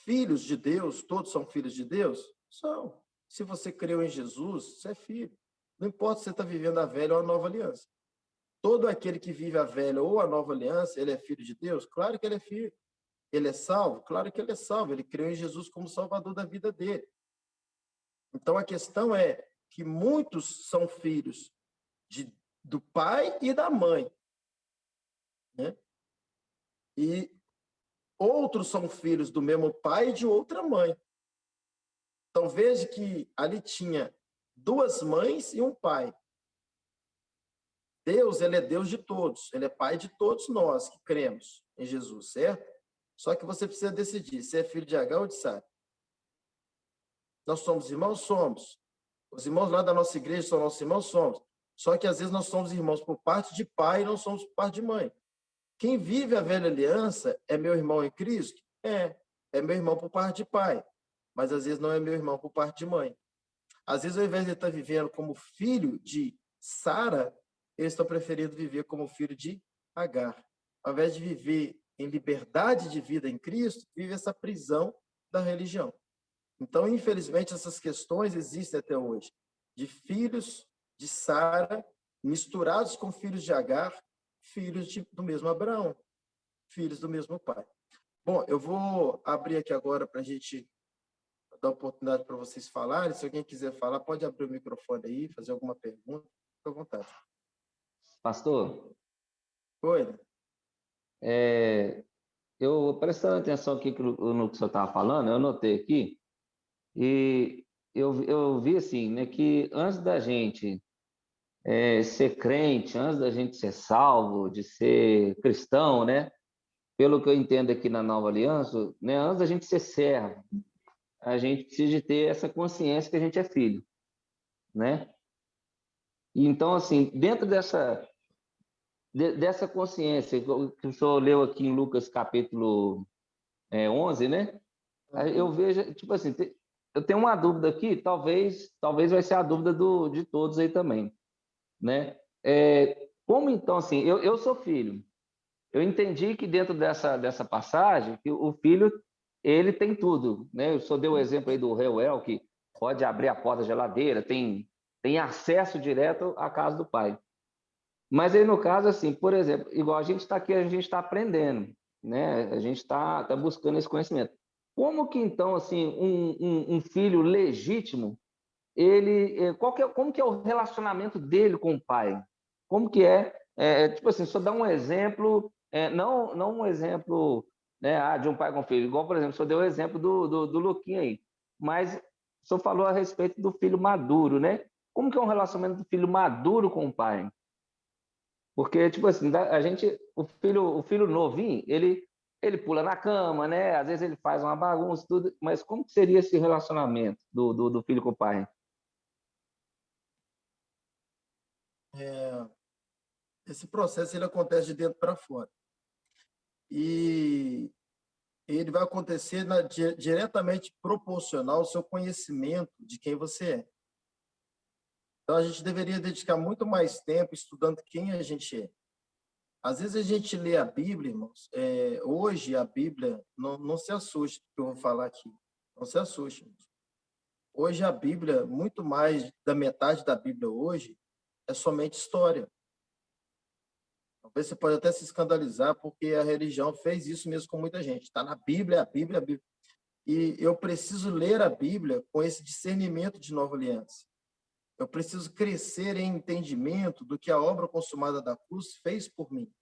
filhos de Deus, todos são filhos de Deus? São. Se você creu em Jesus, você é filho. Não importa se você está vivendo a velha ou a nova aliança. Todo aquele que vive a velha ou a nova aliança, ele é filho de Deus? Claro que ele é filho. Ele é salvo? Claro que ele é salvo. Ele creu em Jesus como salvador da vida dele. Então, a questão é que muitos são filhos do pai e da mãe, né? E outros são filhos do mesmo pai e de outra mãe. Então, veja que ali tinha duas mães e um pai. Deus, ele é Deus de todos. Ele é pai de todos nós que cremos em Jesus, certo? Só que você precisa decidir se é filho de Agar ou de Sara. Nós somos irmãos? Somos. Os irmãos lá da nossa igreja são nossos irmãos? Somos. Só que às vezes nós somos irmãos por parte de pai e não somos por parte de mãe. Quem vive a velha aliança é meu irmão em Cristo? É meu irmão por parte de pai. Mas às vezes não é meu irmão por parte de mãe. Às vezes, ao invés de estar vivendo como filho de Sara, eles estão preferindo viver como filho de Agar. Ao invés de viver em liberdade de vida em Cristo, vive essa prisão da religião. Então, infelizmente, essas questões existem até hoje, de filhos de Sara misturados com filhos de Agar, filhos do mesmo Abraão, filhos do mesmo pai. Bom, eu vou abrir aqui agora para a gente dar oportunidade para vocês falarem. Se alguém quiser falar, pode abrir o microfone aí, fazer alguma pergunta, fique à vontade. Pastor, Oi. eu prestando atenção aqui no que o senhor estava falando, eu anotei aqui, e eu vi assim, né, que antes da gente ser crente, antes da gente ser salvo, de ser cristão, né, pelo que eu entendo aqui na Nova Aliança, né, antes da gente ser servo, a gente precisa de ter essa consciência que a gente é filho, né? E então, assim, dentro dessa consciência que o senhor leu aqui em Lucas capítulo 11, né? Aí eu vejo, tipo assim, eu tenho uma dúvida aqui, talvez vai ser a dúvida de todos aí também, né? Como então, assim, eu sou filho, eu entendi que dentro dessa passagem, que o filho, ele tem tudo, né? O senhor deu o exemplo aí do Reuel, que pode abrir a porta da geladeira, tem acesso direto à casa do pai. Mas aí, no caso, assim, por exemplo, igual a gente está aqui, a gente está aprendendo, né? A gente está buscando esse conhecimento. Como que, então, assim, um filho legítimo, como que é o relacionamento dele com o pai? Como que tipo assim, só dar um exemplo, não um exemplo, né, de um pai com filho, igual, por exemplo, só deu o exemplo do Luquinha aí, mas o senhor falou a respeito do filho maduro, né? Como que é um relacionamento do filho maduro com o pai? Porque, tipo assim, o filho novinho, ele pula na cama, né? Às vezes ele faz uma bagunça, tudo. Mas como que seria esse relacionamento do filho com o pai? Esse processo ele acontece de dentro para fora. E ele vai acontecer diretamente proporcional ao seu conhecimento de quem você é. Então, a gente deveria dedicar muito mais tempo estudando quem a gente é. Às vezes a gente lê a Bíblia, irmãos, hoje a Bíblia, não se assuste com o que eu vou falar aqui, não se assuste, irmãos. Hoje a Bíblia, muito mais da metade da Bíblia hoje, é somente história. Talvez você pode até se escandalizar, porque a religião fez isso mesmo com muita gente. Está na Bíblia, a Bíblia, a Bíblia. E eu preciso ler a Bíblia com esse discernimento de nova aliança. Eu preciso crescer em entendimento do que a obra consumada da cruz fez por mim.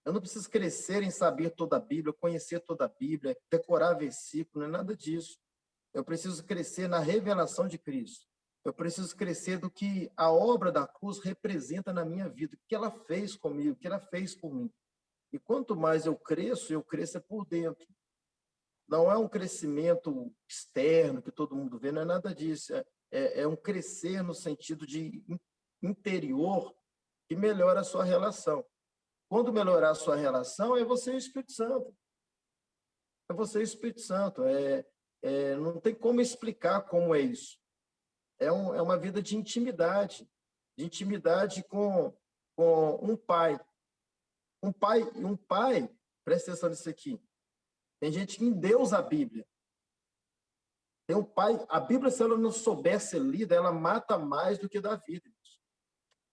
Eu não preciso crescer em saber toda a Bíblia, conhecer toda a Bíblia, decorar versículo, não é nada disso. Eu preciso crescer na revelação de Cristo. Eu preciso crescer do que a obra da cruz representa na minha vida, o que ela fez comigo, o que ela fez por mim. E quanto mais eu cresço por dentro. Não é um crescimento externo que todo mundo vê, não é nada disso. É um crescer no sentido de interior que melhora a sua relação. Quando melhorar a sua relação, é você e o Espírito Santo. É você e o Espírito Santo. Não tem como explicar como é isso. É uma vida de intimidade com um pai. Um pai, presta atenção nisso aqui. Tem gente que endeusa a Bíblia. Tem um pai, a Bíblia, se ela não souber ser lida, ela mata mais do que dá vida.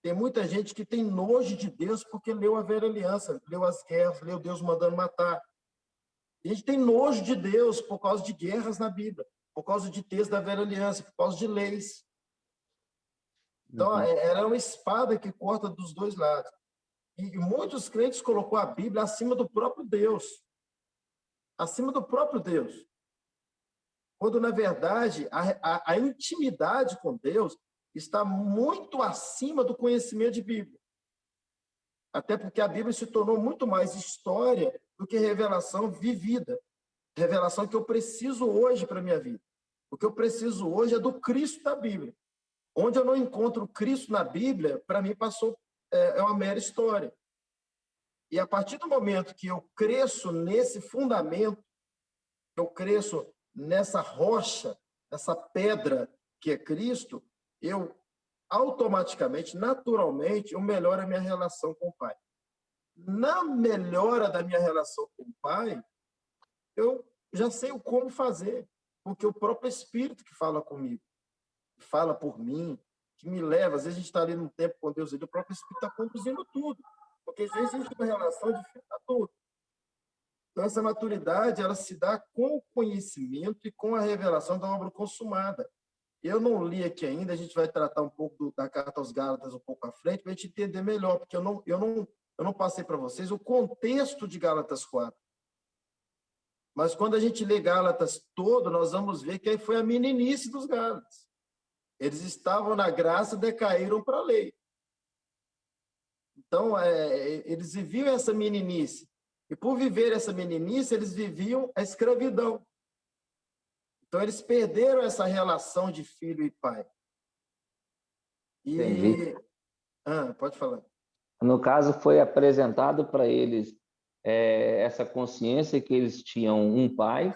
Tem muita gente que tem nojo de Deus porque leu a velha aliança, leu as guerras, leu Deus mandando matar. A gente tem nojo de Deus por causa de guerras na Bíblia, por causa de textos da velha aliança, por causa de leis. Então, ela é uma espada que corta dos dois lados. E muitos crentes colocou a Bíblia acima do próprio Deus. Acima do próprio Deus. Quando, na verdade, a intimidade com Deus está muito acima do conhecimento de Bíblia. Até porque a Bíblia se tornou muito mais história do que revelação vivida. Revelação que eu preciso hoje para a minha vida. O que eu preciso hoje é do Cristo da Bíblia. Onde eu não encontro Cristo na Bíblia, para mim é uma mera história. E a partir do momento que eu cresço nesse fundamento, eu cresço nessa rocha, nessa pedra que é Cristo, eu automaticamente, naturalmente, eu melhoro a minha relação com o Pai. Na melhora da minha relação com o Pai, eu já sei o como fazer, porque o próprio Espírito que fala comigo, que fala por mim, que me leva, às vezes a gente está ali num tempo com Deus, o próprio Espírito está conduzindo tudo, porque às vezes a gente tem uma relação de filho adulto. Então, essa maturidade, ela se dá com o conhecimento e com a revelação da obra consumada. Eu não li aqui ainda, a gente vai tratar um pouco da carta aos Gálatas um pouco à frente, para a gente entender melhor, porque eu não passei para vocês o contexto de Gálatas 4. Mas quando a gente lê Gálatas todo, nós vamos ver que aí foi a meninice dos Gálatas. Eles estavam na graça, decaíram para a lei. Então, eles viviam essa meninice. E por viver essa meninice, eles viviam a escravidão. Então, eles perderam essa relação de filho e pai. Entendi. Pode falar. No caso, foi apresentado para eles essa consciência que eles tinham um pai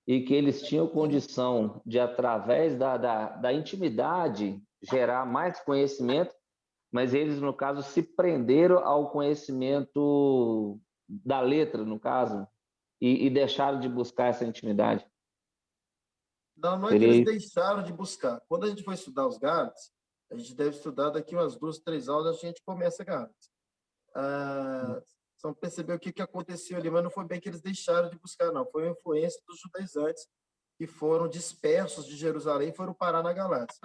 e que eles tinham condição de, através da intimidade, gerar mais conhecimento, mas eles, no caso, se prenderam ao conhecimento da letra, no caso, e deixaram de buscar essa intimidade. Não é que eles deixaram de buscar. Quando a gente for estudar os Gálatas, a gente deve estudar daqui umas 2, 3 aulas, a gente começa Gálatas. Só perceber o que aconteceu ali, mas não foi bem que eles deixaram de buscar, não. Foi uma influência dos judaizantes que foram dispersos de Jerusalém e foram parar na Galácia.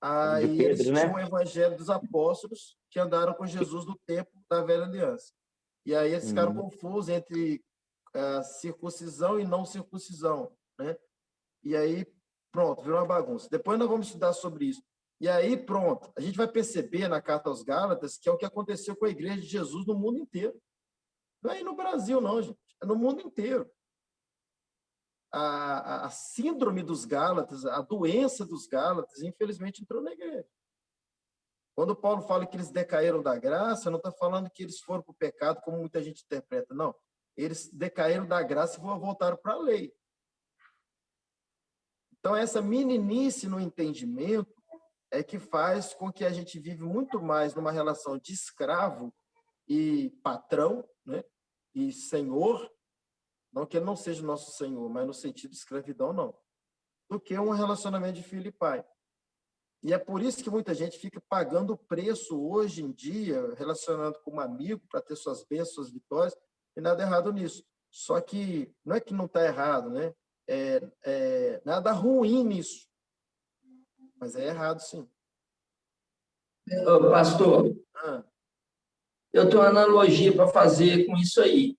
Aí Pedro, eles tinham o evangelho dos apóstolos que andaram com Jesus no tempo da velha aliança. E aí eles ficaram confusos entre circuncisão e não circuncisão, né? E aí, pronto, virou uma bagunça. Depois nós vamos estudar sobre isso. E aí, pronto, a gente vai perceber na carta aos Gálatas que é o que aconteceu com a igreja de Jesus no mundo inteiro. Não é aí no Brasil, não, gente. É no mundo inteiro. A síndrome dos Gálatas, a doença dos Gálatas, infelizmente, entrou na igreja. Quando Paulo fala que eles decaíram da graça, não está falando que eles foram para o pecado, como muita gente interpreta, não. Eles decaíram da graça e voltaram para a lei. Então, essa meninice no entendimento, é que faz com que a gente vive muito mais numa relação de escravo e patrão, né? E senhor, não que ele não seja o nosso senhor, mas no sentido de escravidão, não, do que um relacionamento de filho e pai. E é por isso que muita gente fica pagando o preço hoje em dia, relacionando com um amigo para ter suas bênçãos, suas vitórias, e nada errado nisso. Só que não é que não está errado, né? Nada ruim nisso, mas é errado, sim. Ô, pastor, Ah, eu tenho uma analogia para fazer com isso aí.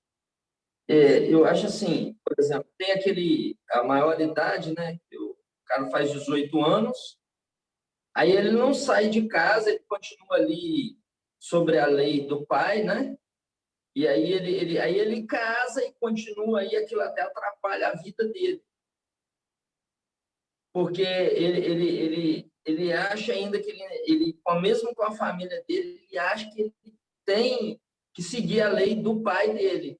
Eu acho assim, por exemplo, tem a maioridade, né? O cara faz 18 anos, aí ele não sai de casa, ele continua ali sobre a lei do pai, né? E aí ele casa e continua aí, aquilo até atrapalha a vida dele. Porque ele acha ainda que mesmo com a família dele, ele acha que ele tem que seguir a lei do pai dele.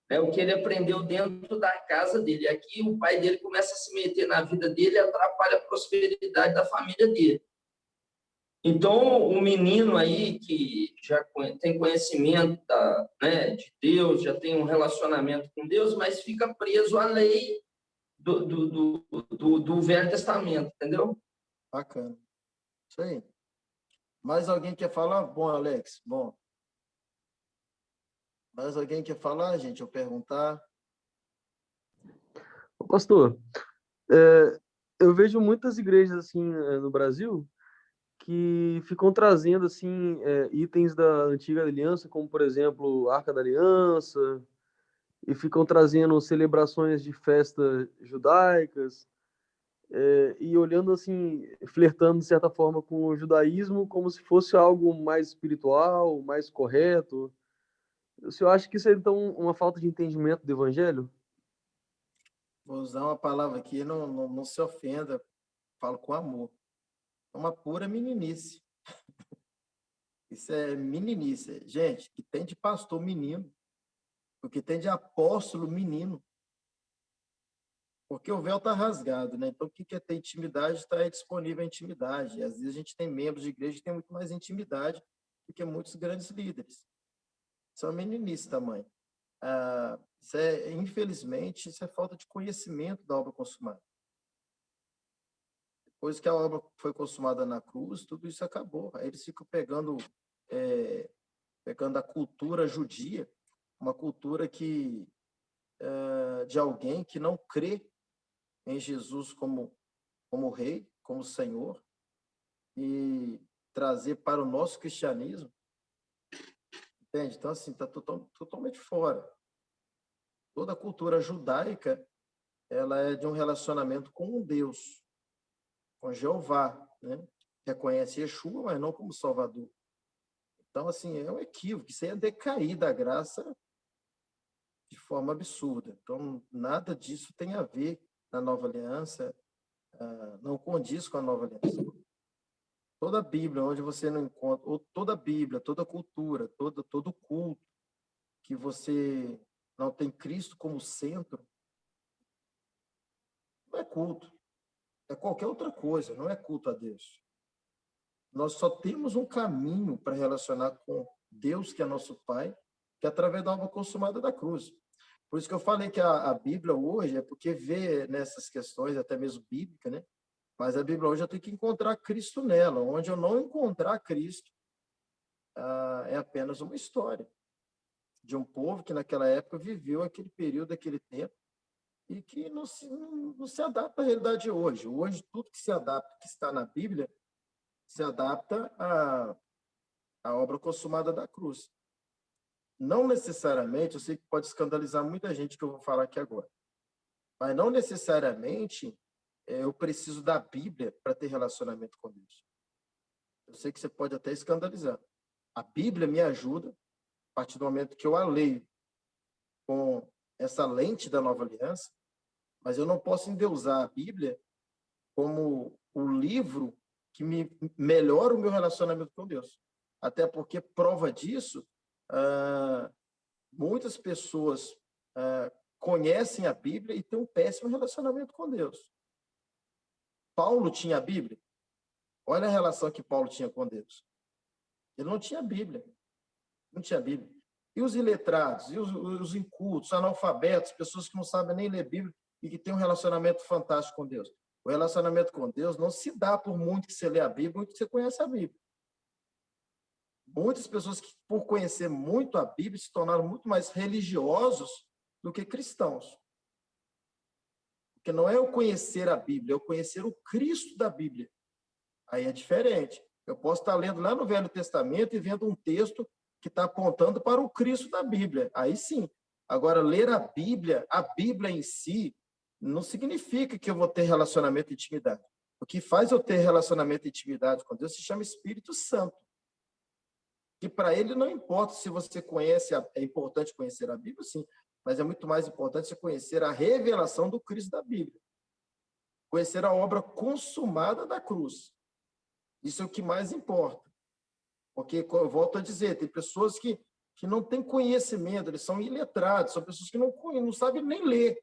É o que ele aprendeu dentro da casa dele. Aqui o pai dele começa a se meter na vida dele e atrapalha a prosperidade da família dele. Então, o menino aí que já tem conhecimento né, de Deus, já tem um relacionamento com Deus, mas fica preso à lei do Velho Testamento, entendeu? bacana. Isso aí. Mais alguém quer falar? Bom, Alex, bom. Mais alguém quer falar, gente? Eu perguntar? Pastor, eu vejo muitas igrejas assim no Brasil que ficam trazendo assim itens da antiga aliança, como por exemplo Arca da Aliança, e ficam trazendo celebrações de festas judaicas e olhando assim, flertando de certa forma com o judaísmo como se fosse algo mais espiritual, mais correto. O senhor acha que isso é então uma falta de entendimento do evangelho? Vou usar uma palavra aqui, não se ofenda, falo com amor. É uma pura meninice. Isso é meninice. Gente, que tem de pastor menino, o que tem de apóstolo menino. Porque o véu está rasgado, né? Então, o que é ter intimidade está disponível a intimidade. E, às vezes a gente tem membros de igreja que tem muito mais intimidade do que muitos grandes líderes. Isso é uma meninice tamanho. Infelizmente, isso é falta de conhecimento da obra consumada. Depois que a obra foi consumada na cruz, tudo isso acabou. Aí eles ficam pegando a cultura judia, uma cultura de alguém que não crê em Jesus como rei, como Senhor, e trazer para o nosso cristianismo, entende? Então, assim, está totalmente fora. Toda a cultura judaica, ela é de um relacionamento com um Deus, com Jeová, né? Reconhece Yeshua, mas não como Salvador. Então, assim, é um equívoco, isso aí é decair da graça de forma absurda. Então, nada disso tem a ver na nova aliança, não condiz com a nova aliança. Toda a Bíblia, onde você não encontra, ou toda a Bíblia, toda a cultura, todo culto, que você não tem Cristo como centro, não é culto. É qualquer outra coisa, não é culto a Deus. Nós só temos um caminho para relacionar com Deus, que é nosso Pai, que é através da obra consumada da cruz. Por isso que eu falei que a Bíblia hoje é porque vê nessas questões, até mesmo bíblica, né? Mas a Bíblia hoje eu tenho que encontrar Cristo nela. Onde eu não encontrar Cristo, é apenas uma história de um povo que naquela época viveu aquele período, aquele tempo, e que não se adapta à realidade de hoje. Hoje, tudo que se adapta, que está na Bíblia, se adapta à obra consumada da cruz. Não necessariamente, eu sei que pode escandalizar muita gente que eu vou falar aqui agora, mas não necessariamente eu preciso da Bíblia para ter relacionamento com Deus. Eu sei que você pode até escandalizar. A Bíblia me ajuda, a partir do momento que eu a leio com essa lente da nova aliança, mas eu não posso endeusar a Bíblia como o livro que me melhora o meu relacionamento com Deus. Até porque prova disso, muitas pessoas conhecem a Bíblia e têm um péssimo relacionamento com Deus. Paulo tinha a Bíblia? Olha a relação que Paulo tinha com Deus. Ele não tinha Bíblia. Não tinha Bíblia. E os iletrados, e os incultos, analfabetos, pessoas que não sabem nem ler Bíblia e que têm um relacionamento fantástico com Deus. O relacionamento com Deus não se dá por muito que você lê a Bíblia, muito que você conhece a Bíblia. Muitas pessoas que, por conhecer muito a Bíblia, se tornaram muito mais religiosos do que cristãos. Porque não é o conhecer a Bíblia, é o conhecer o Cristo da Bíblia. Aí é diferente. Eu posso estar lendo lá no Velho Testamento e vendo um texto que está apontando para o Cristo da Bíblia. Aí sim. Agora, ler a Bíblia em si, não significa que eu vou ter relacionamento e intimidade. O que faz eu ter relacionamento e intimidade com Deus se chama Espírito Santo. Que para ele não importa se você conhece, é importante conhecer a Bíblia, sim, mas é muito mais importante você conhecer a revelação do Cristo da Bíblia. Conhecer a obra consumada da cruz. Isso é o que mais importa. Porque, eu volto a dizer, tem pessoas que não têm conhecimento, eles são iletrados, são pessoas que não sabem nem ler.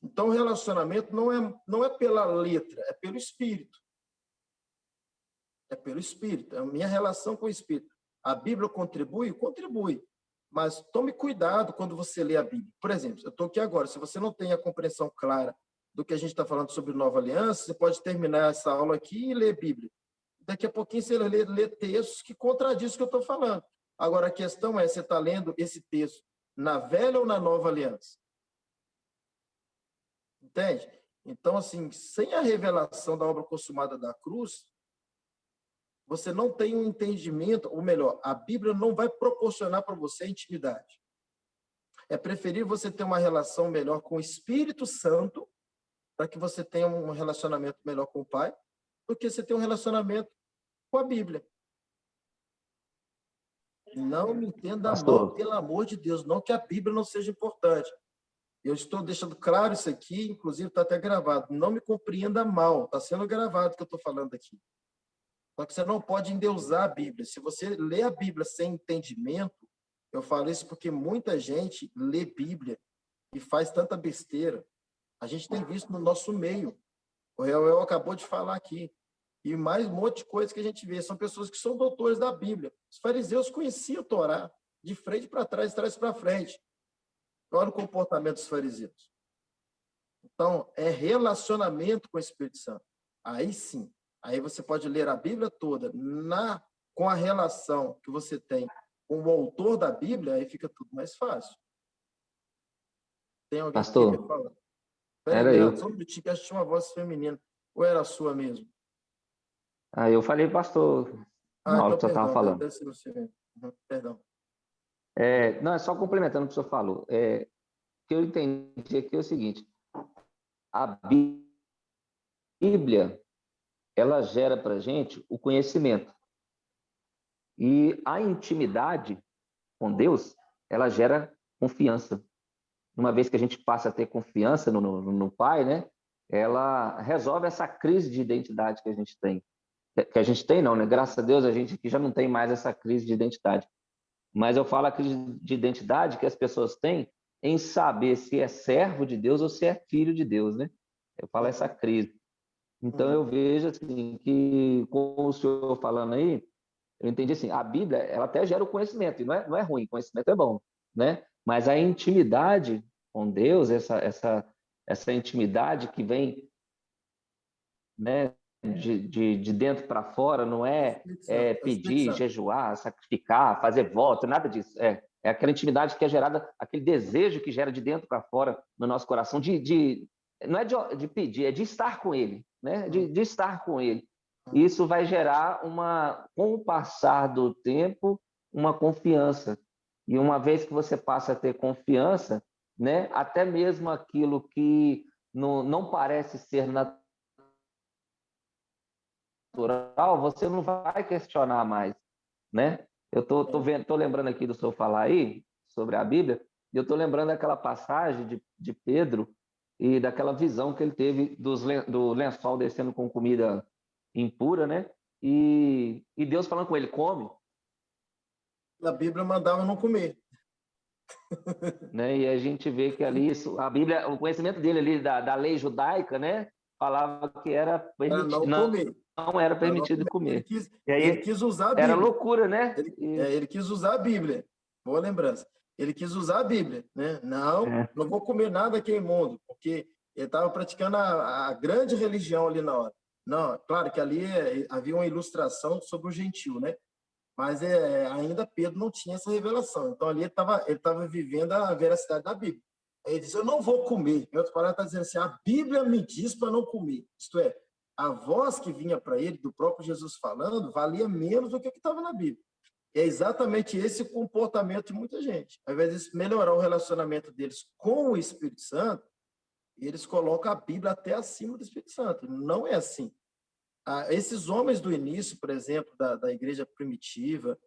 Então, o relacionamento não é pela letra, é pelo Espírito. É pelo Espírito, é a minha relação com o Espírito. A Bíblia contribui? Contribui. Mas tome cuidado quando você lê a Bíblia. Por exemplo, eu estou aqui agora, se você não tem a compreensão clara do que a gente está falando sobre Nova Aliança, você pode terminar essa aula aqui e ler a Bíblia. Daqui a pouquinho você lê textos que contradizem o que eu estou falando. Agora, a questão é, você está lendo esse texto na Velha ou na Nova Aliança? Entende? Então, assim, sem a revelação da obra consumada da cruz, você não tem um entendimento, ou melhor, a Bíblia não vai proporcionar para você intimidade. É preferível você ter uma relação melhor com o Espírito Santo, para que você tenha um relacionamento melhor com o Pai, do que você ter um relacionamento com a Bíblia. Não me entenda mal, pelo amor de Deus, não que a Bíblia não seja importante. Eu estou deixando claro isso aqui, inclusive está até gravado. Não me compreenda mal, está sendo gravado o que eu estou falando aqui. Só que você não pode endeusar a Bíblia. Se você lê a Bíblia sem entendimento, eu falo isso porque muita gente lê Bíblia e faz tanta besteira. A gente tem visto no nosso meio. O Real acabou de falar aqui. E mais um monte de coisa que a gente vê. São pessoas que são doutores da Bíblia. Os fariseus conheciam a Torá de frente para trás, de trás para frente. Olha o comportamento dos fariseus. Então, é relacionamento com o Espírito Santo. Aí sim. Aí você pode ler a Bíblia toda com a relação que você tem com o autor da Bíblia, aí fica tudo mais fácil. Tem alguém Pastor, que quer falar? Era eu. Só um minutinho, que tinha uma voz feminina. Ou era a sua mesmo? Eu falei, pastor, na hora então, que você estava falando. Perdão. Não, é só complementando o que o senhor falou. O que eu entendi aqui é o seguinte: a Bíblia, ela gera para a gente o conhecimento. E a intimidade com Deus, ela gera confiança. Uma vez que a gente passa a ter confiança no Pai, né? Ela resolve essa crise de identidade que a gente tem. Que a gente tem, não, né? Graças a Deus, a gente aqui já não tem mais essa crise de identidade. Mas eu falo a crise de identidade que as pessoas têm em saber se é servo de Deus ou se é filho de Deus, né? Eu falo essa crise. Então, eu vejo, assim, que com o senhor falando aí, eu entendi assim, a Bíblia, ela até gera o conhecimento, e não é ruim, conhecimento é bom, né? Mas a intimidade com Deus, essa intimidade que vem, né, de dentro para fora, não é pedir, jejuar, sacrificar, fazer voto, nada disso. É aquela intimidade que é gerada, aquele desejo que gera de dentro para fora no nosso coração, não é de pedir, é de estar com Ele, né? De estar com Ele. Isso vai gerar, com o passar do tempo, uma confiança. E uma vez que você passa a ter confiança, né, até mesmo aquilo que não parece ser natural, você não vai questionar mais, né? Eu tô lembrando aqui do senhor falar aí sobre a Bíblia, e eu estou lembrando daquela passagem de Pedro e daquela visão que ele teve do lençol descendo com comida impura, né? E Deus falando com ele, come. A Bíblia mandava não comer. Né? E a gente vê que ali, a Bíblia, o conhecimento dele ali da lei judaica, né? falava que era Para não permitido, comer. não era Para não permitido comer. comer. E aí Ele quis usar a era Bíblia. loucura, né? Ele quis usar a Bíblia. Boa lembrança. Ele quis usar a Bíblia, né? Não, não vou comer nada que é imundo, porque ele estava praticando a grande religião ali na hora. Não, claro que ali havia uma ilustração sobre o gentil, né? Mas ainda Pedro não tinha essa revelação. Então ali ele tava vivendo a veracidade da Bíblia. Aí ele disse: eu não vou comer. Em outras palavras, está dizendo assim: a Bíblia me diz para não comer. Isto é, a voz que vinha para ele, do próprio Jesus falando, valia menos do que o que estava na Bíblia. E é exatamente esse o comportamento de muita gente. Ao invés de melhorar o relacionamento deles com o Espírito Santo, eles colocam a Bíblia até acima do Espírito Santo. Não é assim. Esses homens do início, por exemplo, da igreja primitiva,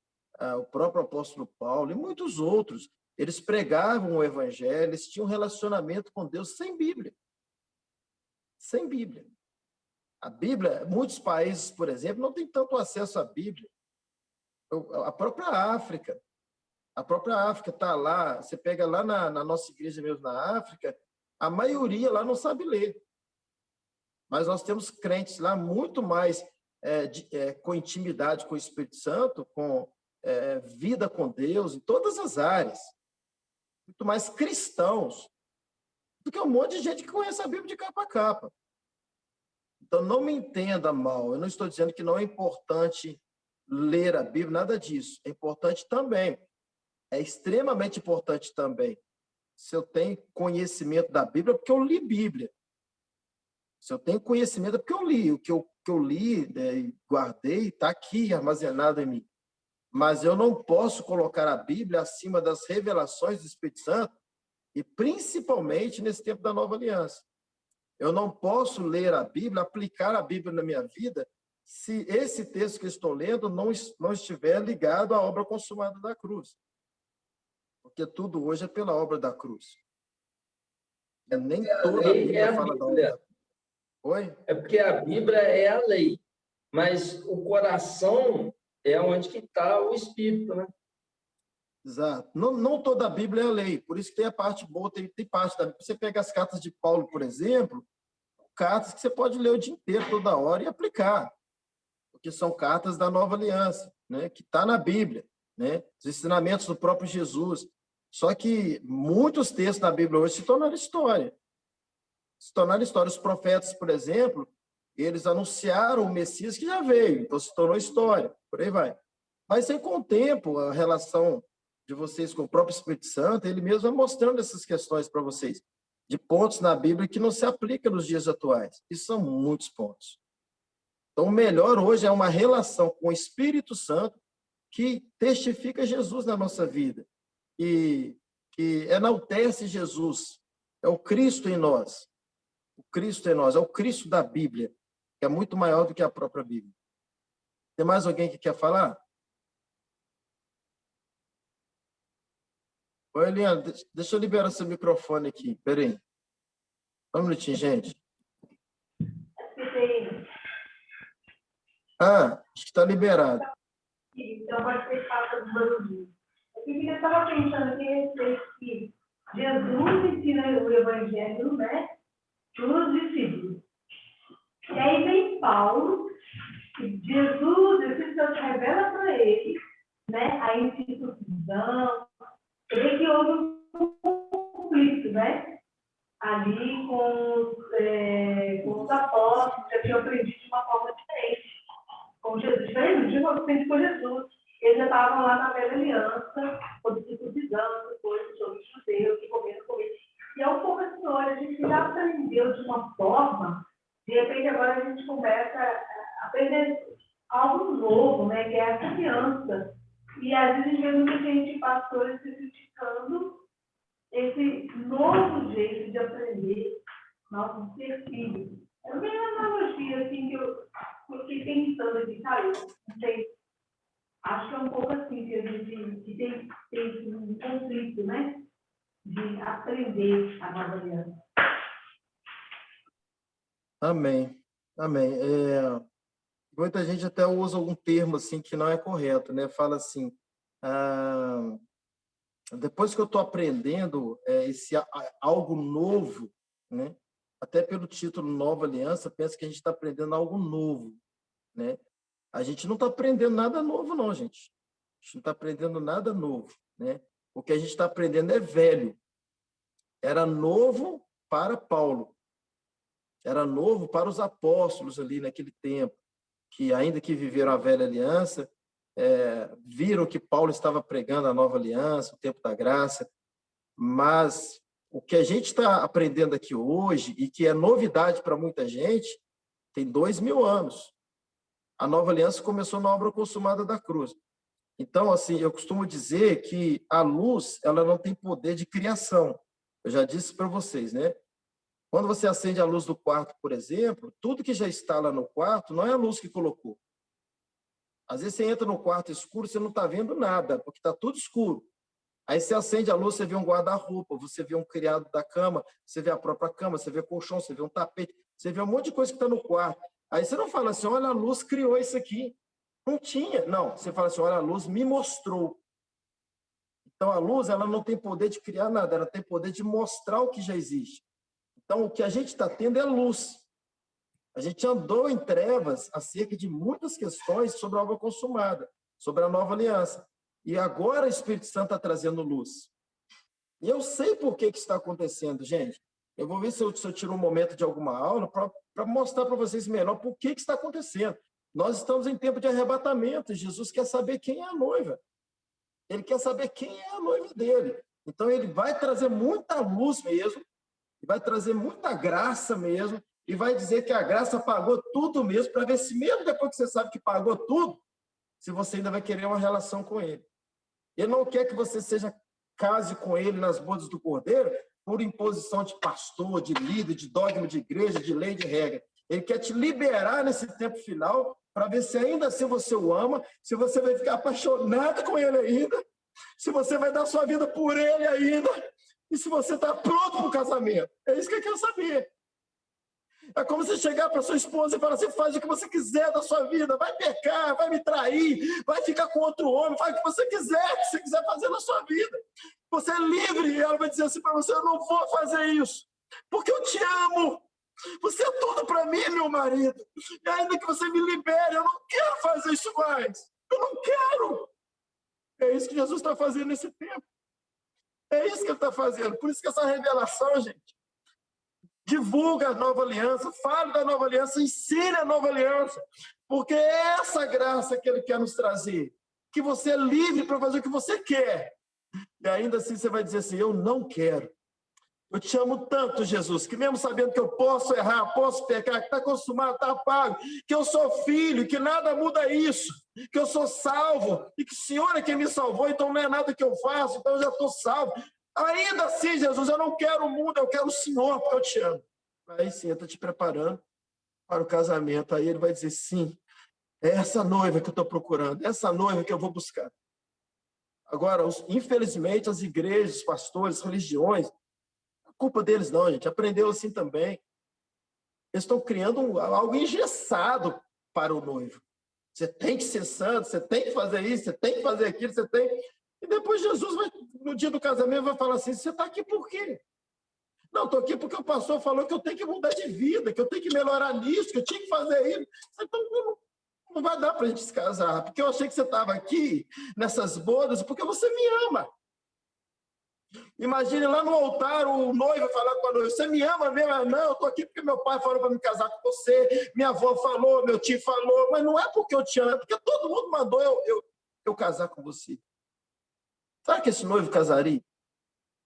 o próprio apóstolo Paulo e muitos outros, eles pregavam o evangelho, eles tinham um relacionamento com Deus sem Bíblia. Sem Bíblia. A Bíblia, muitos países, por exemplo, não têm tanto acesso à Bíblia. A própria África está lá, você pega lá na nossa igreja mesmo na África, a maioria lá não sabe ler. Mas nós temos crentes lá muito mais com intimidade com o Espírito Santo, com vida com Deus, em todas as áreas. Muito mais cristãos do que um monte de gente que conhece a Bíblia de capa a capa. Então, não me entenda mal. Eu não estou dizendo que não é importante ler a Bíblia, nada disso. É importante também. É extremamente importante também. Se eu tenho conhecimento da Bíblia, é porque eu li Bíblia. Se eu tenho conhecimento, é porque eu li. O que eu li, né, guardei, está aqui armazenado em mim. Mas eu não posso colocar a Bíblia acima das revelações do Espírito Santo, e principalmente nesse tempo da Nova Aliança. Eu não posso ler a Bíblia, aplicar a Bíblia na minha vida, se esse texto que estou lendo não estiver ligado à obra consumada da cruz. Porque tudo hoje é pela obra da cruz. Nem toda a Bíblia fala da obra da cruz. Oi? É porque a Bíblia é a lei, mas o coração é onde que está o Espírito, né? Exato. Não toda a Bíblia é a lei, por isso que tem a parte boa, tem parte da Bíblia. Você pega as cartas de Paulo, por exemplo, cartas que você pode ler o dia inteiro, toda hora, e aplicar, porque são cartas da Nova Aliança, né? Que está na Bíblia, né? Os ensinamentos do próprio Jesus. Só que muitos textos da Bíblia hoje se tornaram história. Se tornaram história. Os profetas, por exemplo, eles anunciaram o Messias que já veio, então se tornou história, por aí vai. Mas aí, com o tempo, a relação de vocês com o próprio Espírito Santo, ele mesmo vai mostrando essas questões para vocês, de pontos na Bíblia que não se aplicam nos dias atuais. E são muitos pontos. Então, o melhor hoje é uma relação com o Espírito Santo que testifica Jesus na nossa vida, e que enaltece Jesus. É o Cristo em nós. O Cristo em nós, é o Cristo da Bíblia, que é muito maior do que a própria Bíblia. Tem mais alguém que quer falar? Oi, Eliana, deixa eu liberar seu microfone aqui. Espera aí. Só um minutinho, gente. Acho que está liberado. Então, pode ser falta do barulho. Eu estava pensando aqui a respeito que Jesus ensina o Evangelho, né, para os discípulos. E aí vem Paulo, e Jesus, o Espírito Santo revela para ele, né, a instituição. Você vê que houve um conflito, né, ali com os apóstolos, que tinham aprendido de uma forma diferente com Jesus, diferente com Jesus. Eles já estavam lá na velha aliança, quando se circuncisando, depois sobre os judeus, que comeram comer. E é um pouco assim, olha, a gente já aprendeu de uma forma, de repente agora a gente começa a aprender algo novo, né, que é essa aliança. E às vezes a gente vê muita gente, pastores, se criticando esse novo jeito de aprender, nosso ser filho. É bem uma analogia, assim, que eu fiquei pensando aqui, sabe? Não sei. Acho que é um pouco assim que a gente que tem um conflito, né? De aprender a nova aliança. Amém. Amém. Muita gente até usa algum termo assim que não é correto, né? Fala assim, depois que eu estou aprendendo algo novo, né? até pelo título Nova Aliança, pensa que a gente está aprendendo algo novo, né? A gente não está aprendendo nada novo, não, gente. A gente não está aprendendo nada novo, né? O que a gente está aprendendo é velho. Era novo para Paulo. Era novo para os apóstolos ali naquele tempo, que ainda que viveram a velha aliança, viram que Paulo estava pregando a nova aliança, o tempo da graça, mas o que a gente está aprendendo aqui hoje, e que é novidade para muita gente, tem 2000 anos. A nova aliança começou na obra consumada da cruz. Então, assim, eu costumo dizer que a luz, ela não tem poder de criação. Eu já disse para vocês, né? Quando você acende a luz do quarto, por exemplo, tudo que já está lá no quarto não é a luz que colocou. Às vezes você entra no quarto escuro, você não está vendo nada, porque está tudo escuro. Aí você acende a luz, você vê um guarda-roupa, você vê um criado da cama, você vê a própria cama, você vê colchão, você vê um tapete, você vê um monte de coisa que está no quarto. Aí você não fala assim, olha, a luz criou isso aqui. Não tinha. Não, você fala assim, olha, a luz me mostrou. Então, a luz, ela não tem poder de criar nada, ela tem poder de mostrar o que já existe. Então, o que a gente está tendo é luz. A gente andou em trevas acerca de muitas questões sobre a obra consumada, sobre a nova aliança. E agora o Espírito Santo está trazendo luz. E eu sei por que está acontecendo, gente. Eu vou ver se eu tiro um momento de alguma aula para mostrar para vocês melhor por que está acontecendo. Nós estamos em tempo de arrebatamento. Jesus quer saber quem é a noiva. Ele quer saber quem é a noiva dele. Então, ele vai trazer muita luz mesmo, vai trazer muita graça mesmo, e vai dizer que a graça pagou tudo mesmo, para ver se mesmo depois que você sabe que pagou tudo, se você ainda vai querer uma relação com ele. Ele não quer que você case com ele nas bodas do Cordeiro por imposição de pastor, de líder, de dogma de igreja, de lei, de regra. Ele quer te liberar nesse tempo final para ver se ainda assim você o ama, se você vai ficar apaixonado com ele ainda, se você vai dar sua vida por ele ainda, e se você está pronto para o casamento. É isso que eu quero saber. É como você chegar para sua esposa e falar assim, faz o que você quiser da sua vida, vai pecar, vai me trair, vai ficar com outro homem, faz o que você quiser fazer na sua vida. Você é livre, e ela vai dizer assim para você, eu não vou fazer isso, porque eu te amo. Você é tudo para mim, meu marido. E ainda que você me libere, eu não quero fazer isso mais. Eu não quero. É isso que Jesus está fazendo nesse tempo. É isso que ele está fazendo. Por isso que essa revelação, gente, divulga a nova aliança, fale da nova aliança, ensine a nova aliança. Porque é essa graça que ele quer nos trazer. Que você é livre para fazer o que você quer. E ainda assim você vai dizer assim, eu não quero. Eu te amo tanto, Jesus, que mesmo sabendo que eu posso errar, posso pecar, que está consumado, está pago, que eu sou filho, que nada muda isso, que eu sou salvo, e que o Senhor é quem me salvou, então não é nada que eu faço, então eu já estou salvo. Ainda assim, Jesus, eu não quero o mundo, eu quero o Senhor, porque eu te amo. Aí sim, eu estou te preparando para o casamento. Aí ele vai dizer, sim, é essa noiva que eu estou procurando, é essa noiva que eu vou buscar. Agora, infelizmente, as igrejas, os pastores, as religiões, culpa deles não, gente. Aprendeu assim também. Eles estão criando algo engessado para o noivo. Você tem que ser santo, você tem que fazer isso, você tem que fazer aquilo, você tem... E depois Jesus, no dia do casamento, vai falar assim, você está aqui por quê? Não, estou aqui porque o pastor falou que eu tenho que mudar de vida, que eu tenho que melhorar nisso, que eu tinha que fazer isso. Então, não vai dar para a gente se casar, porque eu achei que você estava aqui, nessas bodas, porque você me ama. Imagine lá no altar o noivo falar com a noiva, você me ama mesmo? Não, eu estou aqui porque meu pai falou para me casar com você, minha avó falou, meu tio falou, mas não é porque eu te amo, é porque todo mundo mandou eu casar com você. Sabe que esse noivo casaria?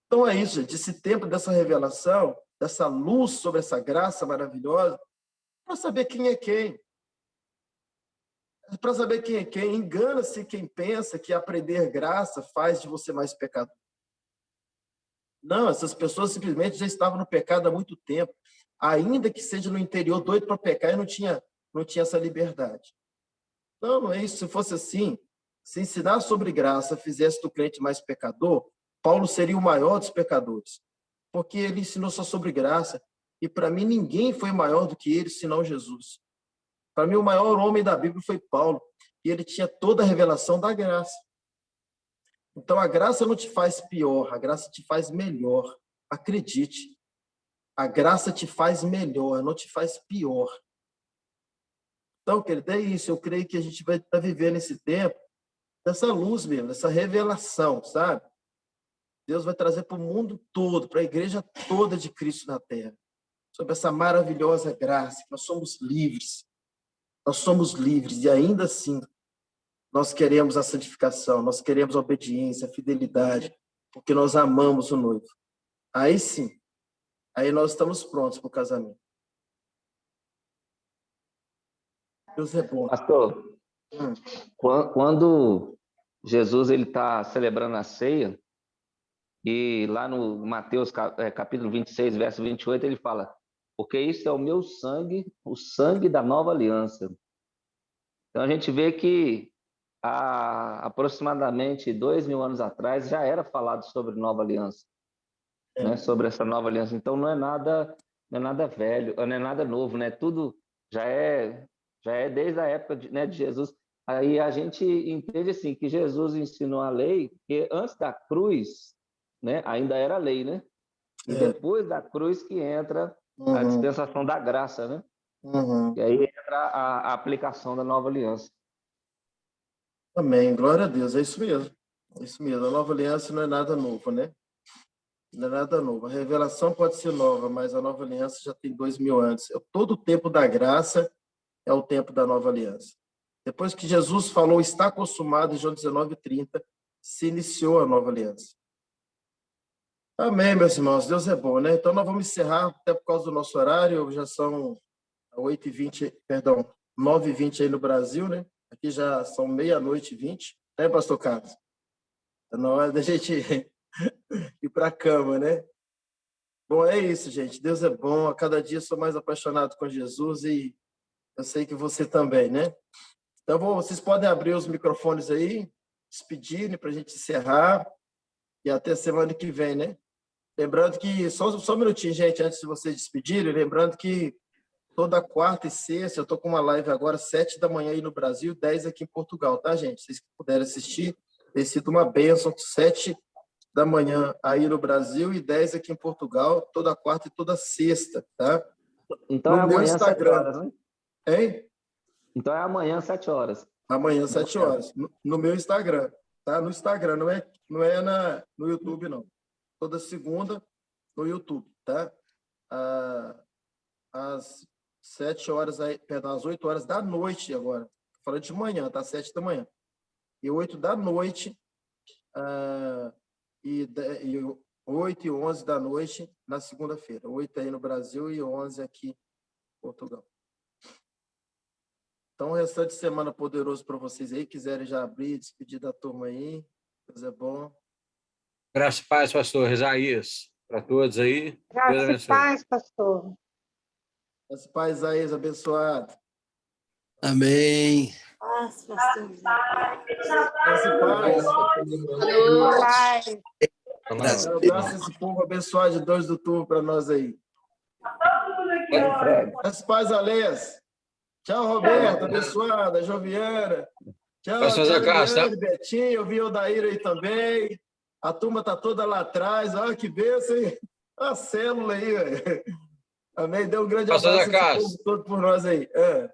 Então é isso, gente, esse tempo dessa revelação, dessa luz sobre essa graça maravilhosa, para saber quem é quem. Para saber quem é quem, engana-se quem pensa que aprender graça faz de você mais pecador. Não, essas pessoas simplesmente já estavam no pecado há muito tempo, ainda que seja no interior doido para pecar e não tinha essa liberdade. Não é isso. Se fosse assim, se ensinar sobre graça fizesse do crente mais pecador, Paulo seria o maior dos pecadores, porque ele ensinou só sobre graça, e para mim ninguém foi maior do que ele, senão Jesus. Para mim o maior homem da Bíblia foi Paulo, e ele tinha toda a revelação da graça. Então, a graça não te faz pior, a graça te faz melhor. Acredite. A graça te faz melhor, não te faz pior. Então, querido, é isso. Eu creio que a gente vai estar vivendo esse tempo dessa luz mesmo, dessa revelação, sabe? Deus vai trazer para o mundo todo, para a igreja toda de Cristo na Terra, sobre essa maravilhosa graça, que nós somos livres. Nós somos livres e ainda assim nós queremos a santificação, nós queremos a obediência, a fidelidade, porque nós amamos o noivo. Aí sim, aí nós estamos prontos para o casamento. Deus é bom. Pastor, quando Jesus ele está celebrando a ceia, e lá no Mateus capítulo 26, verso 28, ele fala: porque isso é o meu sangue, o sangue da nova aliança. Então a gente vê que há aproximadamente 2000 anos atrás já era falado sobre nova aliança, né? Sobre essa nova aliança. Então não é nada velho, não é nada novo, né? Tudo já é desde a época de Jesus. Aí a gente entende assim que Jesus ensinou a lei, que antes da cruz, né, ainda era lei, né? E depois da cruz que entra a dispensação da graça, né? E aí entra a aplicação da nova aliança. Amém, glória a Deus, é isso mesmo. É isso mesmo, a nova aliança não é nada novo, né? Não é nada novo. A revelação pode ser nova, mas a nova aliança já tem 2000 anos. Todo o tempo da graça é o tempo da nova aliança. Depois que Jesus falou, está consumado, em João 19:30, se iniciou a nova aliança. Amém, meus irmãos, Deus é bom, né? Então nós vamos encerrar, até por causa do nosso horário, já são 8h20, perdão, 9h20 aí no Brasil, né? Aqui já são 00:20, né, pastor Carlos? Tá na hora da gente ir para a cama, né? Bom, é isso, gente. Deus é bom. A cada dia sou mais apaixonado com Jesus e eu sei que você também, né? Então, vocês podem abrir os microfones aí, despedirem para a gente encerrar e até semana que vem, né? Lembrando que, só um minutinho, gente, antes de vocês despedirem, lembrando que toda quarta e sexta, eu estou com uma live agora, 7h aí no Brasil, 10 aqui em Portugal, tá, gente? Vocês que puderem assistir, tem sido uma bênção, 7h aí no Brasil e 10 aqui em Portugal, toda quarta e toda sexta, tá? Então no é meu amanhã, Instagram. 7 horas, né? Hein? Então é amanhã, 7 horas. Amanhã, 7 horas. No meu Instagram, tá? No Instagram, não é no YouTube, não. Toda segunda no YouTube, tá? Às 7 horas, perdão, às 8 horas da noite agora. Tô falando de manhã, tá? 7h. E 8 da noite, e 8 e 11 da noite na segunda-feira. 8 aí no Brasil e 11 aqui em Portugal. Então, o restante de semana poderoso para vocês aí. Quiserem já abrir, despedir da turma aí. Deus é bom. Graça e paz, pastor Isaías, para todos aí. Deus Graça e abençoe. paz, pastor. Graça e paz, Isaías, abençoado. Amém. Paz, pastor. Graça e paz. Paz. Abraça esse povo abençoado de Deus do turno para nós aí. Graça e paz, Alês. Tchau, Roberto, abençoada, Joviana. Tchau, Pastor tchau, Zacarias, Adriane, Betinho, eu vi o Daíra aí também. A turma está toda lá atrás. Olha que bênção, hein? A célula aí, velho. Amém? Dê um grande Pastor abraço a esse Zacarias. povo todo por nós aí. Tem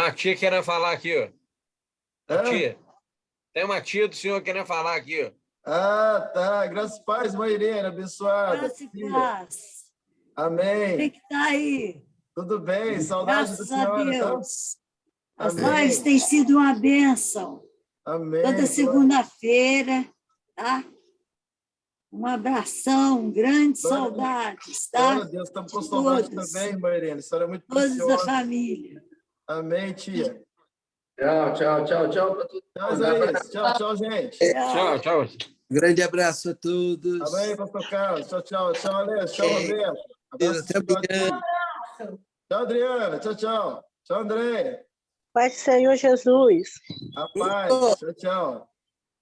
uma tia querendo falar aqui, ó. Tia. Tem uma tia do senhor querendo falar aqui, ó. Ah, tá. Graças e paz, mãe Irene, abençoada. Graça e paz. Amém. Quem que está aí? Tudo bem? Saudade da Graças a senhora, Deus. tá? As Amém. lives têm sido uma bênção. Amém. Toda segunda-feira, tá? Um abração, grandes saudades, tá? Glória a Deus, estamos com saudade também, irmã Irene. A senhora é muito Todos da preciosa. família. Amém, tia. Tchau, tchau, tchau, tchau para todos. Tchau, Isaías. Tchau, tchau, gente. Tchau, tchau. Grande abraço a todos. Amém, pastor Carlos. Tchau, tchau. Tchau, Alex. Tchau, Roberto. Abraço. Até amanhã. Tchau, Adriana. Tchau, tchau. Tchau, André. Pai do Senhor Jesus. A paz. Tchau, tchau.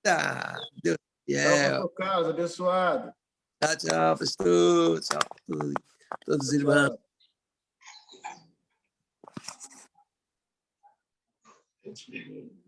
Tá. Deus Tchau, fiel. pastor Carlos. Abençoado. Tchau, tchau, pastor. Tchau, todos os irmãos. Tchau.